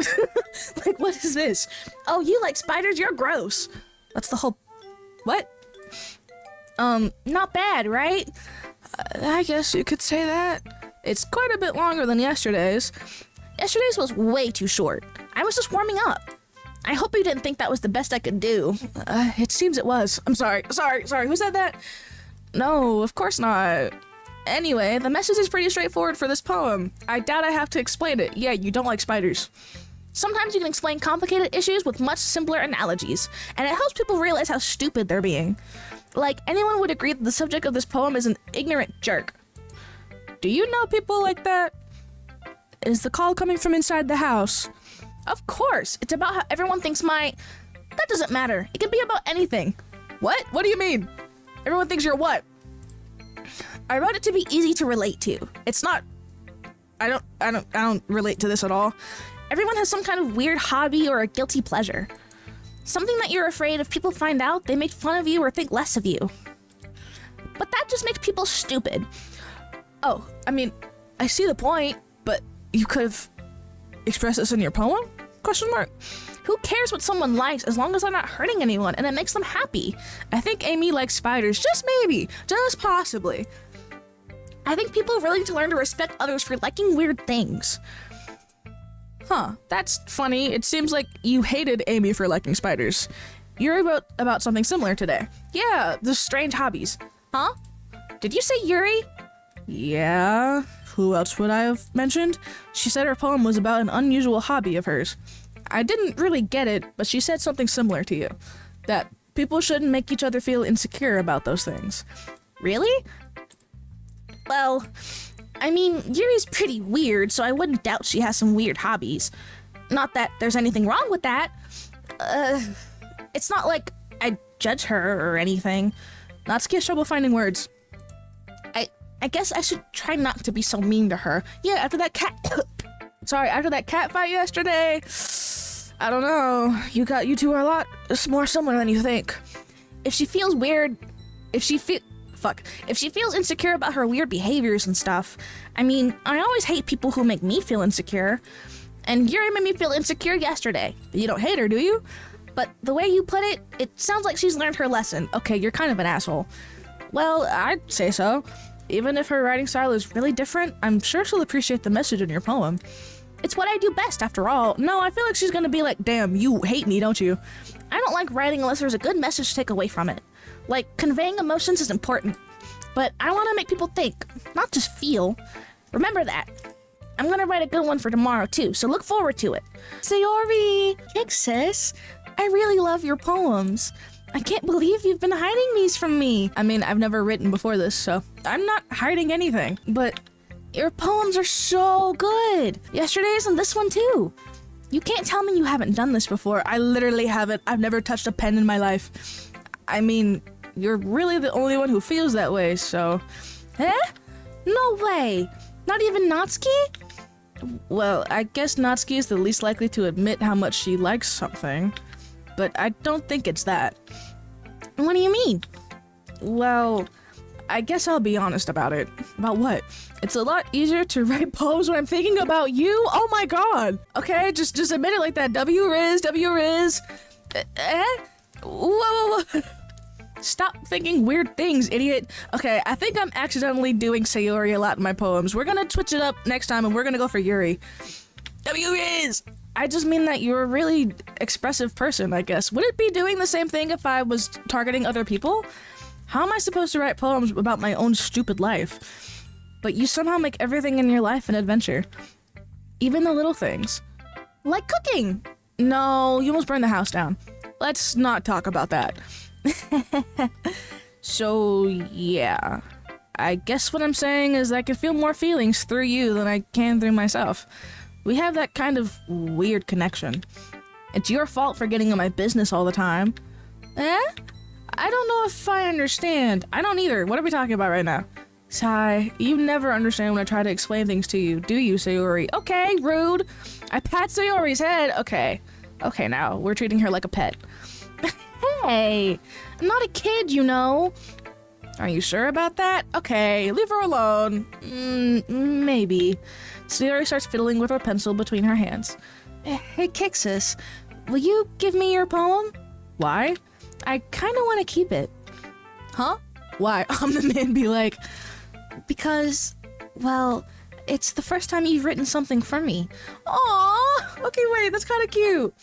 Like, what is this? Oh, you like spiders, you're gross. That's the whole, what? Not bad, right? I guess you could say that. It's quite a bit longer than yesterday's. Yesterday's was way too short. I was just warming up. I hope you didn't think that was the best I could do. It seems it was. I'm sorry. Who said that? No, of course not. Anyway, the message is pretty straightforward for this poem. I doubt I have to explain it. Yeah, you don't like spiders. Sometimes you can explain complicated issues with much simpler analogies, and it helps people realize how stupid they're being. Like, anyone would agree that the subject of this poem is an ignorant jerk. Do you know people like that? Is the call coming from inside the house? Of course! It's about how everyone thinks my... That doesn't matter. It can be about anything. What? What do you mean? Everyone thinks you're what? I wrote it to be easy to relate to. It's not... I don't relate to this at all. Everyone has some kind of weird hobby or a guilty pleasure. Something that you're afraid if people find out, they make fun of you or think less of you. But that just makes people stupid. Oh, I mean, I see the point, but you could have expressed this in your poem? Question mark. Who cares what someone likes as long as they're not hurting anyone and it makes them happy? I think Amy likes spiders, just maybe, just possibly. I think people really need to learn to respect others for liking weird things. Huh, that's funny. It seems like you hated Amy for liking spiders. Yuri wrote about something similar today. Yeah, the strange hobbies. Huh? Did you say Yuri? Yeah, who else would I have mentioned? She said her poem was about an unusual hobby of hers. I didn't really get it, but she said something similar to you. That people shouldn't make each other feel insecure about those things. Really? Well, I mean, Yuri's pretty weird, so I wouldn't doubt she has some weird hobbies. Not that there's anything wrong with that. It's not like I judge her or anything. Natsuki has trouble finding words. I guess I should try not to be so mean to her. Yeah, after that after that cat fight yesterday, I don't know. You two are a lot more similar than you think. If she feels insecure about her weird behaviors and stuff, I mean, I always hate people who make me feel insecure. And Yuri made me feel insecure yesterday. You don't hate her, do you? But the way you put it, it sounds like she's learned her lesson. Okay, you're kind of an asshole. Well, I'd say so. Even if her writing style is really different, I'm sure she'll appreciate the message in your poem. It's what I do best, after all. No, I feel like she's gonna be like, damn, you hate me, don't you? I don't like writing unless there's a good message to take away from it. Like, conveying emotions is important. But I want to make people think, not just feel. Remember that. I'm gonna write a good one for tomorrow, too, so look forward to it. Sayori! Thanks, sis. I really love your poems. I can't believe you've been hiding these from me. I mean, I've never written before this, so I'm not hiding anything. But your poems are so good. Yesterday's and this one, too. You can't tell me you haven't done this before. I literally haven't. I've never touched a pen in my life. I mean, you're really the only one who feels that way, so... Eh? No way! Not even Natsuki? Well, I guess Natsuki is the least likely to admit how much she likes something. But I don't think it's that. What do you mean? Well, I guess I'll be honest about it. About what? It's a lot easier to write poems when I'm thinking about you? Oh my god! Okay, just admit it like that. W-Riz. Eh? Whoa. Stop thinking weird things, idiot. Okay, I think I'm accidentally doing Sayori a lot in my poems. We're gonna switch it up next time and we're gonna go for Yuri. W is! I just mean that you're a really expressive person, I guess. Would it be doing the same thing if I was targeting other people? How am I supposed to write poems about my own stupid life? But you somehow make everything in your life an adventure. Even the little things. Like cooking! No, you almost burned the house down. Let's not talk about that. So, yeah. I guess what I'm saying is I can feel more feelings through you than I can through myself. We have that kind of weird connection. It's your fault for getting in my business all the time. Eh? I don't know if I understand. I don't either. What are we talking about right now? Sigh, you never understand when I try to explain things to you, do you, Sayori? Okay, rude. I pat Sayori's head. Okay, now we're treating her like a pet. Hey, I'm not a kid, you know. Are you sure about that? Okay, leave her alone. Maybe. Sayori starts fiddling with her pencil between her hands. Hey, Kixas, will you give me your poem? Why? I kind of want to keep it. Huh? Why? I'm the man be like, because, well, it's the first time you've written something for me. Aww! Okay, wait, that's kind of cute.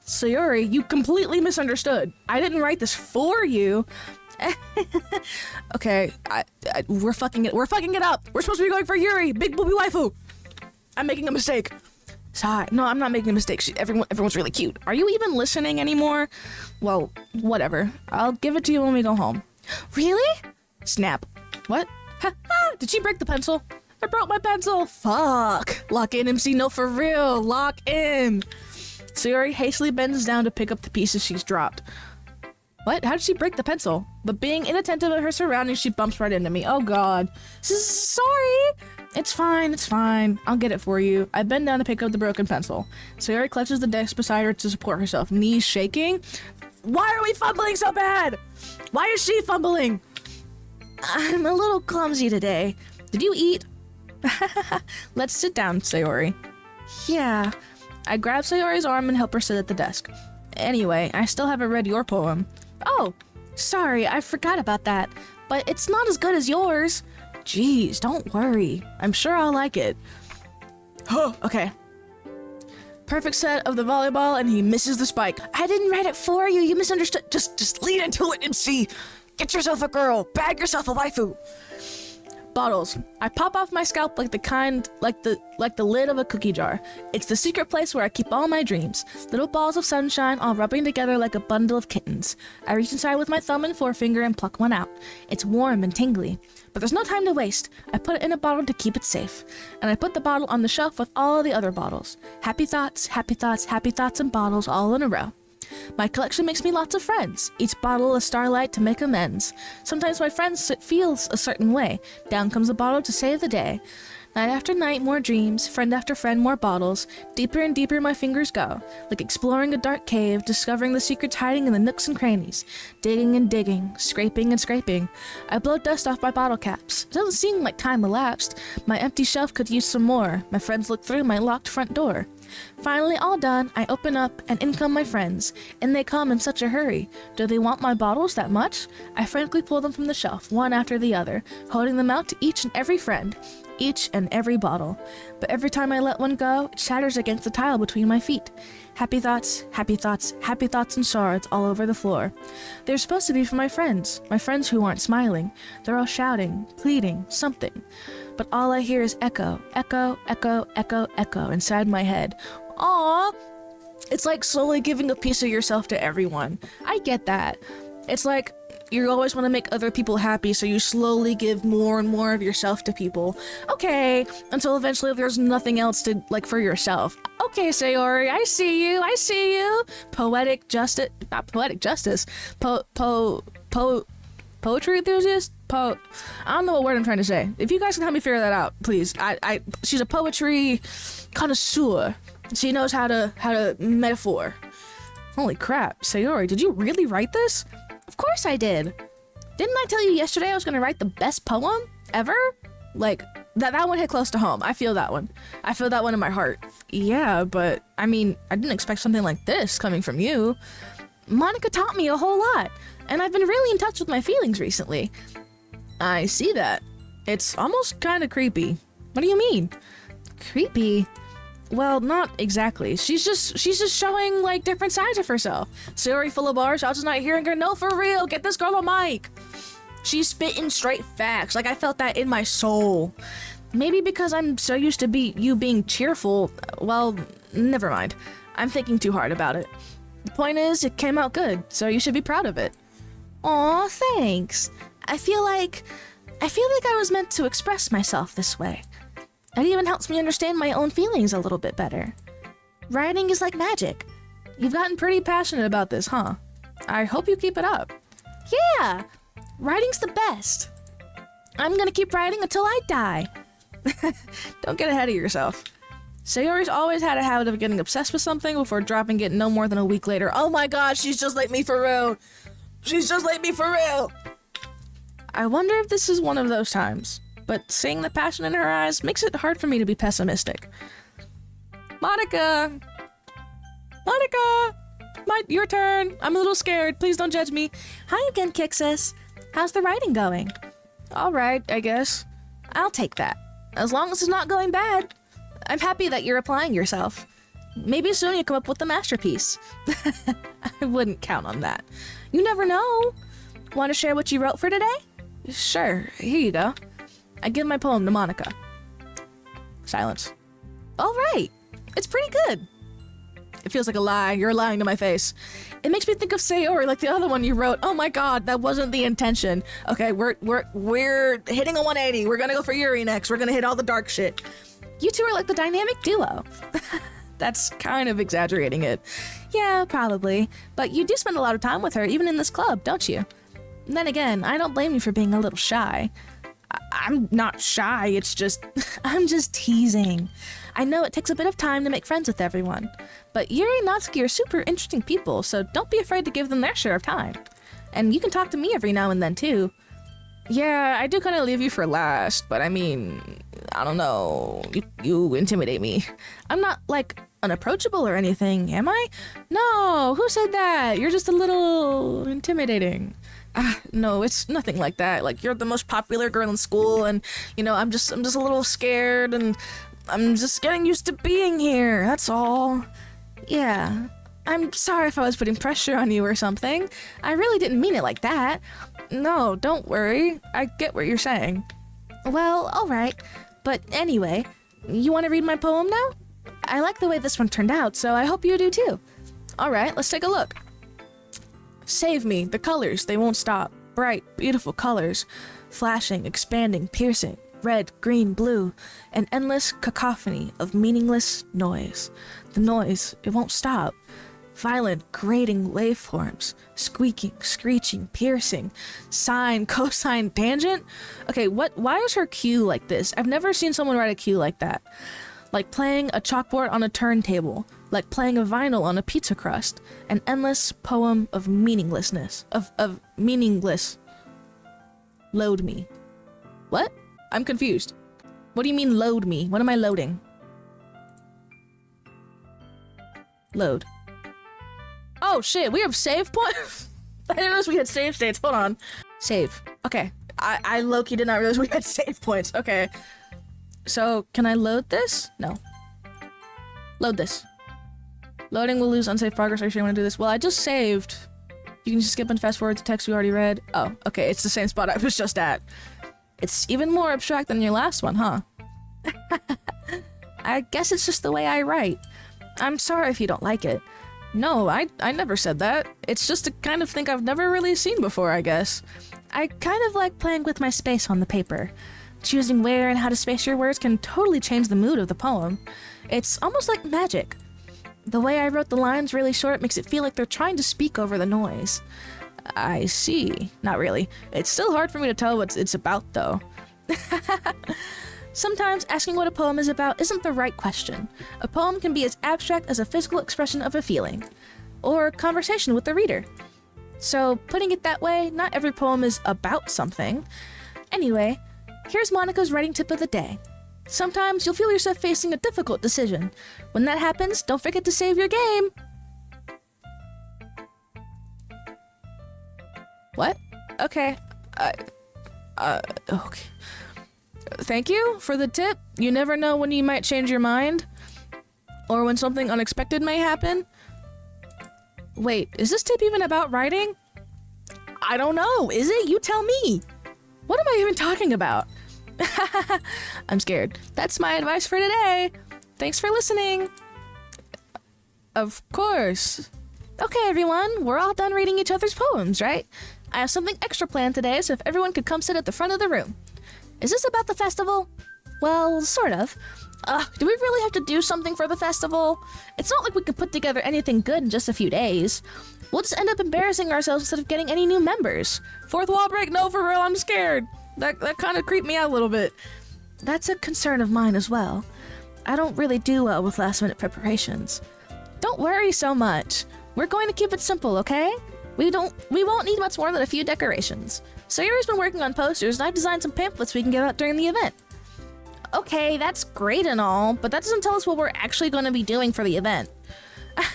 Sayori, you completely misunderstood. I didn't write this for you. Okay, we're fucking it up. We're supposed to be going for Yuri, big booby waifu. I'm making a mistake. Sigh. No, I'm not making a mistake. Everyone's really cute. Are you even listening anymore? Well, whatever. I'll give it to you when we go home. Really? Snap. What? Ha ha! Did she break the pencil? I broke my pencil. Fuck. Lock in, MC. No, for real. Lock in. Sayori hastily bends down to pick up the pieces she's dropped. What? How did she break the pencil? But being inattentive to her surroundings, she bumps right into me. Oh god. Sorry! It's fine. I'll get it for you. I bend down to pick up the broken pencil. Sayori clutches the desk beside her to support herself, knees shaking. Why are we fumbling so bad? Why is she fumbling? I'm a little clumsy today. Did you eat? Let's sit down, Sayori. Yeah. I grab Sayori's arm and help her sit at the desk. Anyway, I still haven't read your poem. Oh, sorry, I forgot about that. But it's not as good as yours. Jeez, don't worry. I'm sure I'll like it. Oh, okay. Perfect set of the volleyball, and he misses the spike. I didn't write it for you. You misunderstood. Just lean into it and see. Get yourself a girl. Bag yourself a waifu. Bottles. I pop off my scalp like the lid of a cookie jar. It's the secret place where I keep all my dreams. Little balls of sunshine all rubbing together like a bundle of kittens. I reach inside with my thumb and forefinger and pluck one out. It's warm and tingly. But there's no time to waste. I put it in a bottle to keep it safe. And I put the bottle on the shelf with all the other bottles. Happy thoughts, happy thoughts, happy thoughts, and bottles all in a row. My collection makes me lots of friends, each bottle a starlight to make amends. Sometimes my friends feels a certain way, down comes a bottle to save the day. Night after night, more dreams, friend after friend, more bottles. Deeper and deeper my fingers go, like exploring a dark cave, discovering the secrets hiding in the nooks and crannies. Digging and digging, scraping and scraping. I blow dust off my bottle caps. It doesn't seem like time elapsed. My empty shelf could use some more. My friends look through my locked front door. Finally all done, I open up, and in come my friends. And they come in such a hurry. Do they want my bottles that much? I frantically pull them from the shelf, one after the other, holding them out to each and every friend. Each and every bottle. But every time I let one go, it shatters against the tile between my feet. Happy thoughts, happy thoughts, happy thoughts and shards all over the floor. They're supposed to be for my friends who aren't smiling. They're all shouting, pleading, something. But all I hear is echo, echo, echo, echo, echo inside my head. Aww! It's like slowly giving a piece of yourself to everyone. I get that. It's like you always want to make other people happy, so you slowly give more and more of yourself to people. Okay, until eventually there's nothing else to, like, for yourself. Okay, Sayori, I see you. Poetic justice, not poetic justice. Poetry enthusiast? I don't know what word I'm trying to say. If you guys can help me figure that out, please. She's a poetry connoisseur. She knows how to metaphor. Holy crap, Sayori, did you really write this? Of course I did. Didn't I tell you yesterday I was gonna write the best poem ever? Like, that one hit close to home. I feel that one. I feel that one in my heart. Yeah, but, I mean, I didn't expect something like this coming from you. Monika taught me a whole lot, and I've been really in touch with my feelings recently. I see that. It's almost kind of creepy. What do you mean? Creepy? Well, not exactly. She's just showing, like, different sides of herself. Sayori full of bars, y'all just not hearing her. No, for real, get this girl a mic. She's spitting straight facts. Like, I felt that in my soul. Maybe because I'm so used to you being cheerful. Well, never mind. I'm thinking too hard about it. The point is, it came out good, so you should be proud of it. Aw, thanks. I feel like I was meant to express myself this way. It even helps me understand my own feelings a little bit better. Writing is like magic. You've gotten pretty passionate about this, huh? I hope you keep it up. Yeah! Writing's the best. I'm gonna keep writing until I die. Don't get ahead of yourself. Sayori's always had a habit of getting obsessed with something before dropping it no more than a week later. Oh my god, she's just like me for real. She's just like me for real. I wonder if this is one of those times, but seeing the passion in her eyes makes it hard for me to be pessimistic. Monika! Monika! Your turn. I'm a little scared. Please don't judge me. Hi again, Kixas. How's the writing going? All right, I guess. I'll take that. As long as it's not going bad. I'm happy that you're applying yourself. Maybe soon you come up with a masterpiece. I wouldn't count on that. You never know. Want to share what you wrote for today? Sure, here you go. I give my poem to Monika. Silence. All right. It's pretty good. It feels like a lie. You're lying to my face. It makes me think of Sayori, like the other one you wrote. Oh my god, that wasn't the intention. Okay, we're hitting a 180. We're gonna go for Yuri next. We're gonna hit all the dark shit. You two are like the dynamic duo. That's kind of exaggerating it. Yeah, probably. But you do spend a lot of time with her, even in this club, don't you? And then again, I don't blame you for being a little shy. I'm not shy, it's just... I'm just teasing. I know it takes a bit of time to make friends with everyone, but Yuri and Natsuki are super interesting people, so don't be afraid to give them their share of time. And you can talk to me every now and then, too. Yeah, I do kind of leave you for last, but I mean, I don't know. You intimidate me. I'm not, like, unapproachable or anything, am I? No, who said that? You're just a little intimidating. No, it's nothing like that. Like, you're the most popular girl in school, and, you know, I'm just a little scared, and I'm just getting used to being here, that's all. Yeah, I'm sorry if I was putting pressure on you or something. I really didn't mean it like that. No, don't worry. I get what you're saying. Well, alright. But anyway, you want to read my poem now? I like the way this one turned out, so I hope you do too. Alright, let's take a look. Save me, the colors, they won't stop. Bright, beautiful colors. Flashing, expanding, piercing. Red, green, blue. An endless cacophony of meaningless noise. The noise, it won't stop. Violent, grating waveforms. Squeaking, screeching, piercing. Sine, cosine, tangent? Okay, why is her cue like this? I've never seen someone write a cue like that. Like playing a chalkboard on a turntable. Like playing a vinyl on a pizza crust. An endless poem of meaninglessness. Of meaningless. Load me. What? I'm confused. What do you mean load me? What am I loading? Load. Oh shit, we have save points? I didn't realize we had save states. Hold on. Save. Okay. I low-key did not realize we had save points. Okay. So, can I load this? No. Load this. Loading will lose unsafe progress. Are you sure you want to do this? Well, I just saved. You can just skip and fast forward to text we already read. Oh, okay. It's the same spot I was just at. It's even more abstract than your last one, huh? I guess it's just the way I write. I'm sorry if you don't like it. No, I never said that. It's just a kind of thing I've never really seen before, I guess. I kind of like playing with my space on the paper. Choosing where and how to space your words can totally change the mood of the poem. It's almost like magic. The way I wrote the lines really short makes it feel like they're trying to speak over the noise. I see. Not really. It's still hard for me to tell what it's about, though. Sometimes asking what a poem is about isn't the right question. A poem can be as abstract as a physical expression of a feeling, or conversation with the reader. So, putting it that way, not every poem is about something. Anyway, here's Monika's writing tip of the day. Sometimes you'll feel yourself facing a difficult decision. When that happens, don't forget to save your game! What? Okay. Okay. Thank you for the tip. You never know when you might change your mind, or when something unexpected may happen. Wait, is this tip even about writing? I don't know. Is it? You tell me. What am I even talking about? I'm scared. That's my advice for today. Thanks for listening. Of course. Okay, everyone. We're all done reading each other's poems, right? I have something extra planned today, so if everyone could come sit at the front of the room. Is this about the festival? Well, sort of. Do we really have to do something for the festival? It's not like we could put together anything good in just a few days. We'll just end up embarrassing ourselves instead of getting any new members. Fourth wall break? No, for real, I'm scared. That kind of creeped me out a little bit. That's a concern of mine as well. I don't really do well with last-minute preparations. Don't worry so much. We're going to keep it simple, okay? We won't need much more than a few decorations. Sayori's been working on posters, and I've designed some pamphlets we can give out during the event. Okay, that's great and all, but that doesn't tell us what we're actually going to be doing for the event.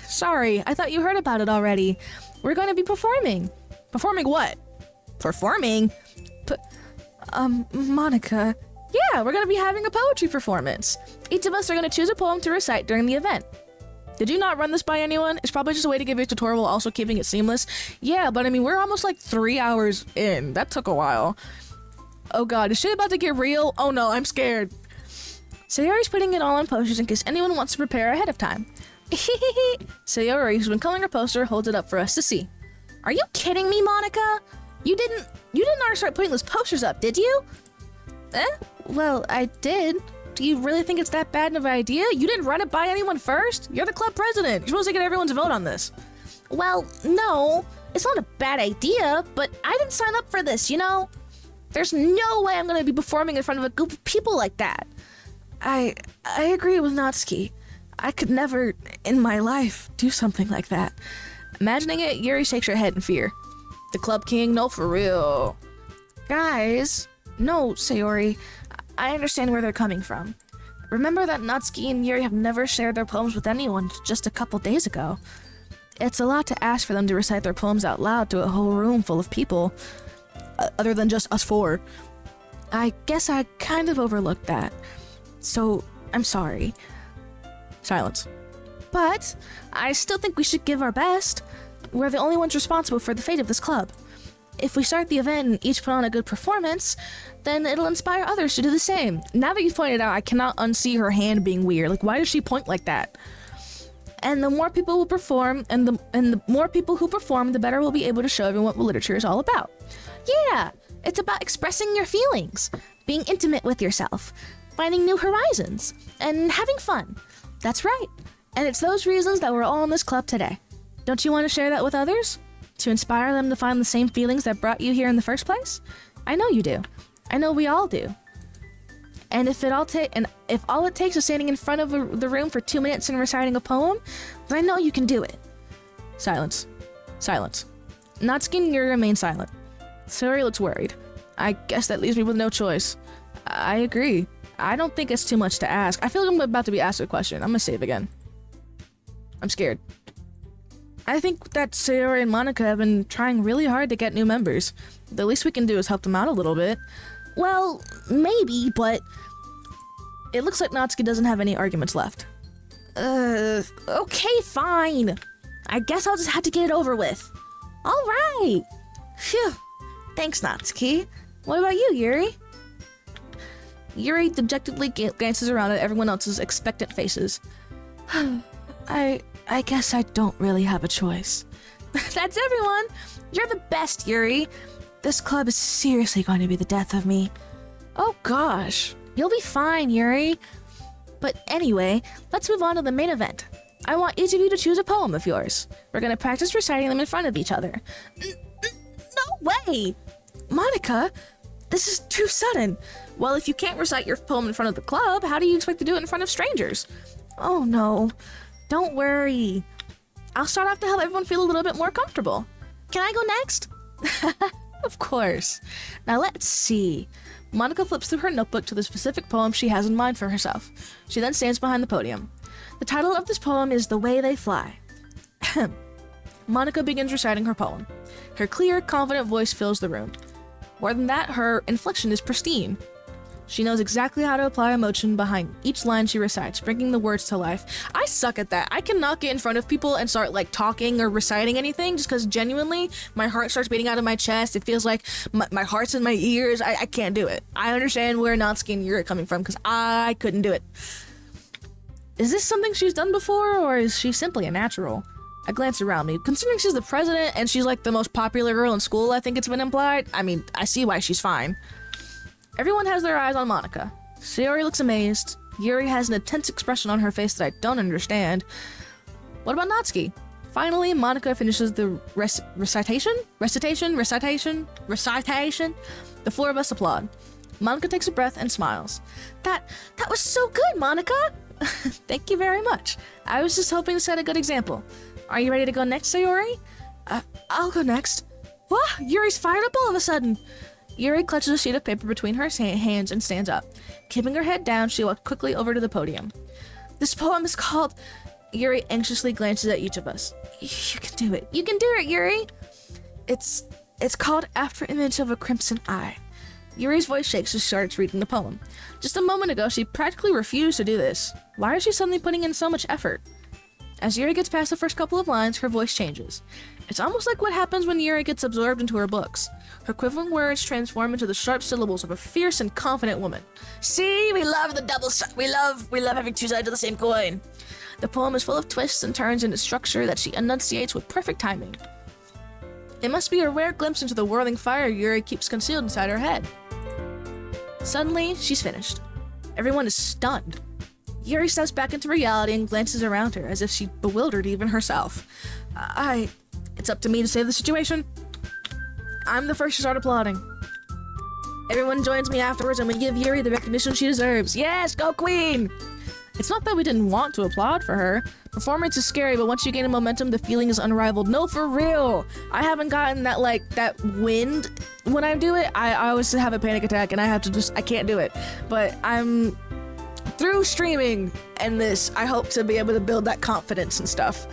Sorry, I thought you heard about it already. We're going to be performing. Performing what? Performing? Monika. Yeah, we're going to be having a poetry performance. Each of us are going to choose a poem to recite during the event. Did you not run this by anyone? It's probably just a way to give you a tutorial while also keeping it seamless. Yeah, but I mean, we're almost like 3 hours in. That took a while. Oh god, is shit about to get real? Oh no, I'm scared. Sayori's putting it all on posters in case anyone wants to prepare ahead of time. Sayori, who's been coloring her poster, holds it up for us to see. Are you kidding me, Monika? You didn't already start putting those posters up, did you? Well, I did. Do you really think it's that bad of an idea? You didn't run it by anyone first? You're the club president. You're supposed to get everyone to vote on this. Well, no. It's not a bad idea, but I didn't sign up for this, you know? There's no way I'm going to be performing in front of a group of people like that. I agree with Natsuki. I could never, in my life, do something like that. Imagining it, Yuri shakes her head in fear. The club king? No, for real. Guys. No, Sayori. I understand where they're coming from. Remember that Natsuki and Yuri have never shared their poems with anyone just a couple days ago. It's a lot to ask for them to recite their poems out loud to a whole room full of people, other than just us four. I guess I kind of overlooked that. So, I'm sorry. Silence. But I still think we should give our best. We're the only ones responsible for the fate of this club. If we start the event and each put on a good performance, then it'll inspire others to do the same. Now that you've pointed out, I cannot unsee her hand being weird. Like, why does she point like that? And the more people will perform, and the more people who perform, the better we'll be able to show everyone what literature is all about. Yeah, it's about expressing your feelings, being intimate with yourself, finding new horizons, and having fun. That's right. And it's those reasons that we're all in this club today. Don't you want to share that with others? To inspire them to find the same feelings that brought you here in the first place? I know you do. I know we all do. And if all it takes is standing in front of the room for 2 minutes and reciting a poem, then I know you can do it. Silence. Silence. Natsuki and Yuri remain silent. Sayori looks worried. I guess that leaves me with no choice. I agree. I don't think it's too much to ask. I feel like I'm about to be asked a question. I'm gonna save again. I'm scared. I think that Sayori and Monika have been trying really hard to get new members. The least we can do is help them out a little bit. Well, maybe, but it looks like Natsuki doesn't have any arguments left. Okay, fine. I guess I'll just have to get it over with. All right. Phew. Thanks, Natsuki. What about you, Yuri? Yuri dejectedly glances around at everyone else's expectant faces. I guess I don't really have a choice. That's everyone. You're the best, Yuri. This club is seriously going to be the death of me. Oh gosh. You'll be fine, Yuri. But anyway, let's move on to the main event. I want each of you to choose a poem of yours. We're going to practice reciting them in front of each other. No way! Monika, this is too sudden. Well, if you can't recite your poem in front of the club, how do you expect to do it in front of strangers? Oh no. Don't worry. I'll start off to help everyone feel a little bit more comfortable. Can I go next? Of course. Now let's see. Monika flips through her notebook to the specific poem she has in mind for herself. She then stands behind the podium. The title of this poem is The Way They Fly. Monika begins reciting her poem. Her clear, confident voice fills the room. More than that, her inflection is pristine. She knows exactly how to apply emotion behind each line she recites, bringing the words to life. I suck at that. I cannot get in front of people and start like talking or reciting anything just because genuinely my heart starts beating out of my chest. It feels like my heart's in my ears. I can't do it. I understand where Natsuki and Yuri are coming from because I couldn't do it. Is this something she's done before, or is she simply a natural? I glance around me. Considering she's the president and she's like the most popular girl in school, I think it's been implied. I mean, I see why she's fine. Everyone has their eyes on Monika. Sayori looks amazed. Yuri has an intense expression on her face that I don't understand. What about Natsuki? Finally, Monika finishes the recitation. The four of us applaud. Monika takes a breath and smiles. That was so good, Monika! Thank you very much. I was just hoping to set a good example. Are you ready to go next, Sayori? I'll go next. Whoa, Yuri's fired up all of a sudden. Yuri clutches a sheet of paper between her hands and stands up. Keeping her head down, she walks quickly over to the podium. This poem is called... Yuri anxiously glances at each of us. You can do it. You can do it, Yuri! It's called After Image of a Crimson Eye. Yuri's voice shakes as she starts reading the poem. Just a moment ago, she practically refused to do this. Why is she suddenly putting in so much effort? As Yuri gets past the first couple of lines, her voice changes. It's almost like what happens when Yuri gets absorbed into her books. Her quivering words transform into the sharp syllables of a fierce and confident woman. See, we love the double we love having two sides of the same coin. The poem is full of twists and turns in its structure that she enunciates with perfect timing. It must be a rare glimpse into the whirling fire Yuri keeps concealed inside her head. Suddenly, she's finished. Everyone is stunned. Yuri steps back into reality and glances around her as if she bewildered even herself. It's up to me to save the situation. I'm the first to start applauding. Everyone joins me afterwards and we give Yuri the recognition she deserves. Yes, go queen! It's not that we didn't want to applaud for her. Performance is scary, but once you gain a momentum, the feeling is unrivaled. No, for real! I haven't gotten that wind when I do it. I always have a panic attack and I can't do it. But I'm... Through streaming and this, I hope to be able to build that confidence and stuff.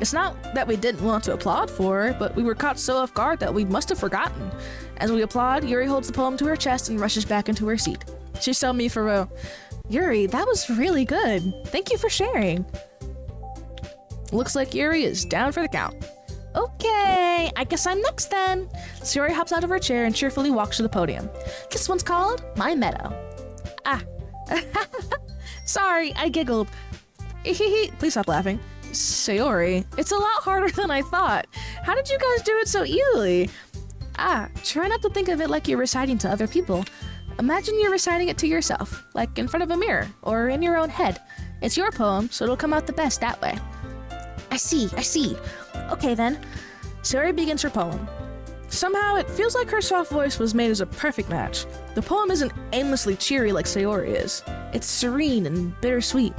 It's not that we didn't want to applaud for her, but we were caught so off guard that we must have forgotten. As we applaud, Yuri holds the poem to her chest and rushes back into her seat. She's telling me for real, Yuri, that was really good. Thank you for sharing. Looks like Yuri is down for the count. Okay, I guess I'm next then. Sayori hops out of her chair and cheerfully walks to the podium. This one's called My Meadow. Sorry, I giggled. Please stop laughing. Sayori, it's a lot harder than I thought. How did you guys do it so easily? Try not to think of it like you're reciting to other people. Imagine you're reciting it to yourself, like in front of a mirror, or in your own head. It's your poem, so it'll come out the best that way. I see. Okay then. Sayori begins her poem. Somehow, it feels like her soft voice was made as a perfect match. The poem isn't aimlessly cheery like Sayori is. It's serene and bittersweet.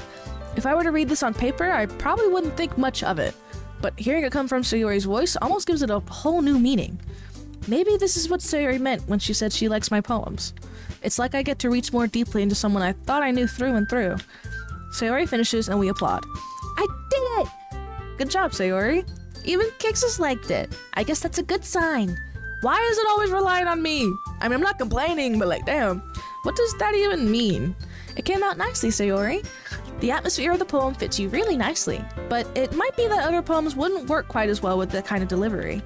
If I were to read this on paper, I probably wouldn't think much of it. But hearing it come from Sayori's voice almost gives it a whole new meaning. Maybe this is what Sayori meant when she said she likes my poems. It's like I get to reach more deeply into someone I thought I knew through and through. Sayori finishes and we applaud. I did it! Good job, Sayori. Even Kixas liked it. I guess that's a good sign. Why is it always relying on me? I mean, I'm not complaining, but like, damn. What does that even mean? It came out nicely, Sayori. The atmosphere of the poem fits you really nicely, but it might be that other poems wouldn't work quite as well with that kind of delivery.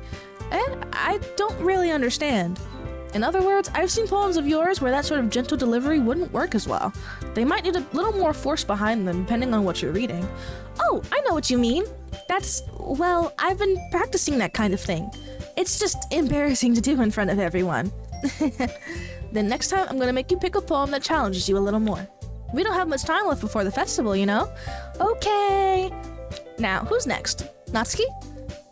I don't really understand. In other words, I've seen poems of yours where that sort of gentle delivery wouldn't work as well. They might need a little more force behind them depending on what you're reading. Oh, I know what you mean. Well, I've been practicing that kind of thing. It's just embarrassing to do in front of everyone. Then next time I'm gonna make you pick a poem that challenges you a little more. We don't have much time left before the festival, you know? Okay. Now, who's next? Natsuki?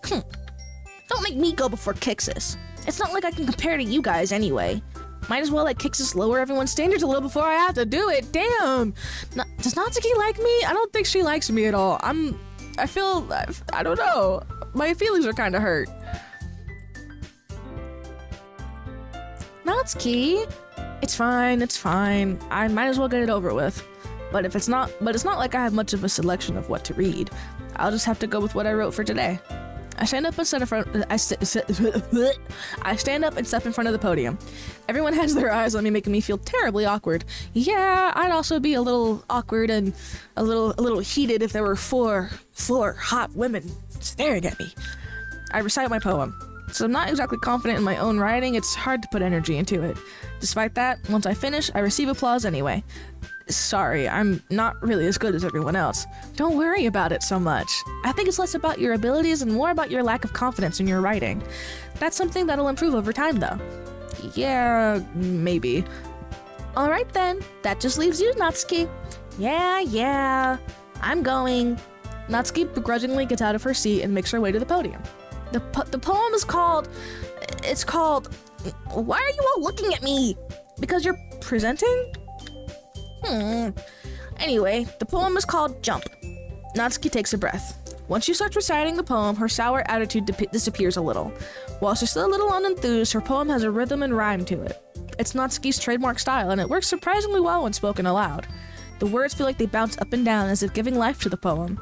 Don't make me go before Kixas. It's not like I can compare to you guys anyway. Might as well let Kixas lower everyone's standards a little before I have to do it. Damn! Does Natsuki like me? I don't think she likes me at all. I don't know. My feelings are kind of hurt. Natsuki? It's fine. I might as well get it over with. But it's not like I have much of a selection of what to read. I'll just have to go with what I wrote for today. I stand up and step in front. I stand up and step in front of the podium. Everyone has their eyes on me, making me feel terribly awkward. Yeah, I'd also be a little awkward and a little heated if there were four hot women staring at me. I recite my poem. So I'm not exactly confident in my own writing. It's hard to put energy into it. Despite that, once I finish, I receive applause anyway. Sorry, I'm not really as good as everyone else. Don't worry about it so much. I think it's less about your abilities and more about your lack of confidence in your writing. That's something that'll improve over time, though. Yeah, maybe. Alright then, that just leaves you, Natsuki. Yeah, I'm going. Natsuki begrudgingly gets out of her seat and makes her way to the podium. The poem is called... It's called... Why are you all looking at me? Because you're presenting? Anyway, the poem is called Jump. Natsuki takes a breath. Once she starts reciting the poem, her sour attitude disappears a little. While she's still a little unenthused, her poem has a rhythm and rhyme to it. It's Natsuki's trademark style, and it works surprisingly well when spoken aloud. The words feel like they bounce up and down as if giving life to the poem.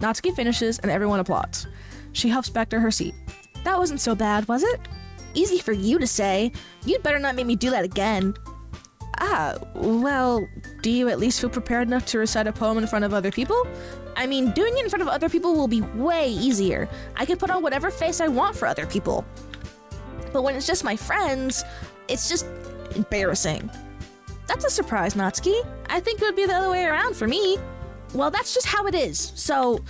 Natsuki finishes, and everyone applauds. She huffs back to her seat. That wasn't so bad, was it? Easy for you to say. You'd better not make me do that again. Well, do you at least feel prepared enough to recite a poem in front of other people? I mean, doing it in front of other people will be way easier. I can put on whatever face I want for other people. But when it's just my friends, it's just embarrassing. That's a surprise, Natsuki. I think it would be the other way around for me. Well, that's just how it is, so...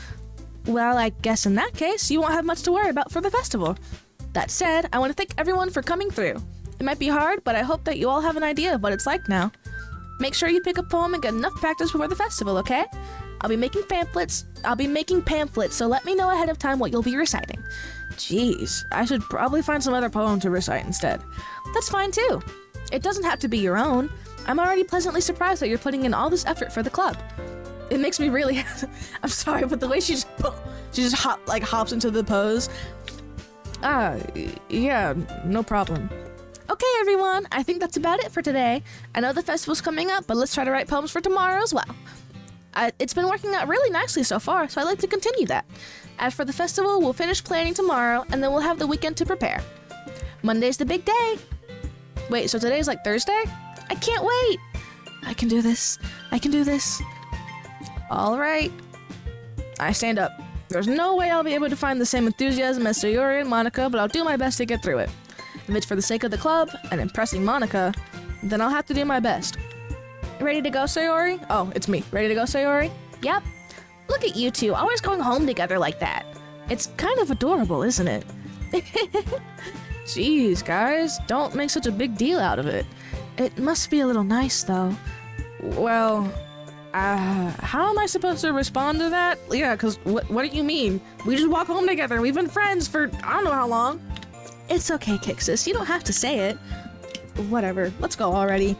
Well, I guess in that case, you won't have much to worry about for the festival. That said, I want to thank everyone for coming through. It might be hard, but I hope that you all have an idea of what it's like now. Make sure you pick a poem and get enough practice before the festival, okay? I'll be making pamphlets, so let me know ahead of time what you'll be reciting. Jeez, I should probably find some other poem to recite instead. That's fine too. It doesn't have to be your own. I'm already pleasantly surprised that you're putting in all this effort for the club. It makes me really... I'm sorry, but the way she just hops into the pose. Yeah, no problem. Okay, everyone, I think that's about it for today. I know the festival's coming up, but let's try to write poems for tomorrow as well. It's been working out really nicely so far, so I'd like to continue that. As for the festival, we'll finish planning tomorrow, and then we'll have the weekend to prepare. Monday's the big day. Wait, so today's like Thursday? I can't wait. I can do this. All right. I stand up. There's no way I'll be able to find the same enthusiasm as Sayori and Monika, but I'll do my best to get through it. If it's for the sake of the club and impressing Monika, then I'll have to do my best. Ready to go, Sayori? Oh, it's me. Ready to go, Sayori? Yep. Look at you two, always going home together like that. It's kind of adorable, isn't it? Jeez, guys, don't make such a big deal out of it. It must be a little nice, though. Well, how am I supposed to respond to that? Yeah, because what do you mean? We just walk home together. We've been friends for I don't know how long. It's okay, Kixus. You don't have to say it. Whatever. Let's go already.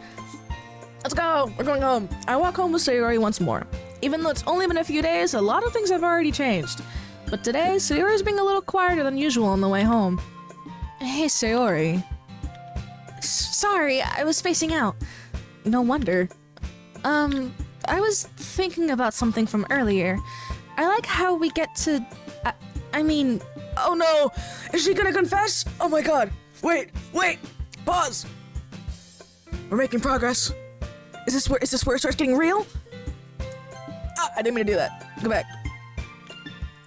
Let's go. We're going home. I walk home with Sayori once more. Even though it's only been a few days, a lot of things have already changed. But today, Sayori's being a little quieter than usual on the way home. Hey, Sayori. Sorry, I was spacing out. No wonder. I was thinking about something from earlier. I like how we get to... I mean... Oh no! Is she gonna confess? Oh my god! Wait! Pause! We're making progress. Is this where it starts getting real? I didn't mean to do that. Go back.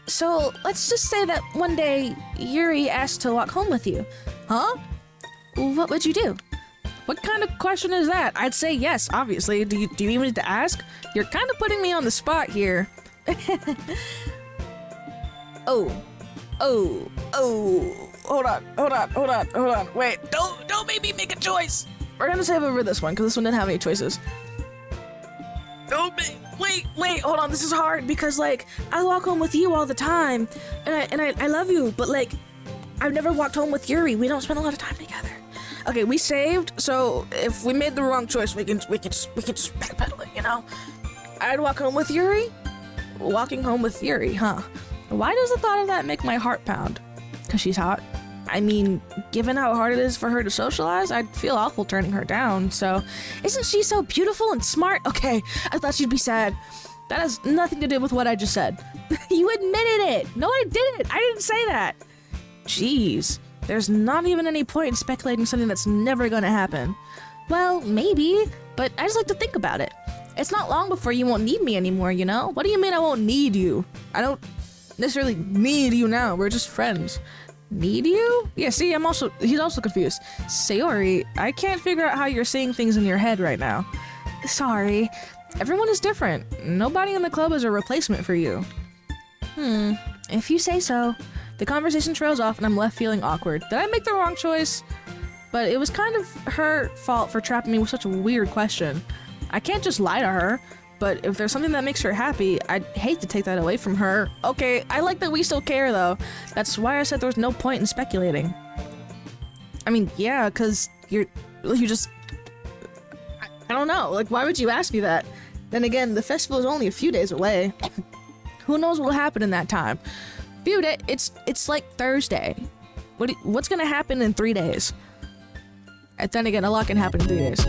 So, let's just say that one day, Yuri asked to walk home with you. Huh? What would you do? What kind of question is that? I'd say yes, obviously. Do you even need to ask? You're kind of putting me on the spot here. Oh. Hold on. Wait, don't make me make a choice. We're gonna save over this one, because this one didn't have any choices. Wait, hold on, this is hard, because, like, I walk home with you all the time, and I love you, but, like, I've never walked home with Yuri. We don't spend a lot of time together. Okay, we saved, so if we made the wrong choice, we can just backpedal it, you know? I'd walk home with Yuri? Walking home with Yuri, huh? Why does the thought of that make my heart pound? Because she's hot. I mean, given how hard it is for her to socialize, I'd feel awful turning her down, so... Isn't she so beautiful and smart? Okay, I thought she'd be sad. That has nothing to do with what I just said. You admitted it! No, I didn't! I didn't say that! Jeez. There's not even any point in speculating something that's never gonna happen. Well, maybe, but I just like to think about it. It's not long before you won't need me anymore, you know? What do you mean I won't need you? I don't necessarily need you now. We're just friends. Need you? Yeah, see, he's also confused. Sayori, I can't figure out how you're seeing things in your head right now. Sorry. Everyone is different. Nobody in the club is a replacement for you. If you say so. The conversation trails off and I'm left feeling awkward. Did I make the wrong choice? But it was kind of her fault for trapping me with such a weird question. I can't just lie to her, but if there's something that makes her happy, I'd hate to take that away from her. Okay, I like that we still care though. That's why I said there was no point in speculating. I mean, yeah, cause you just... I don't know, like why would you ask me that? Then again, the festival is only a few days away. Who knows what'll happen in that time? Few days, it's like Thursday. What's gonna happen in 3 days? And then again, a lot can happen in 3 days.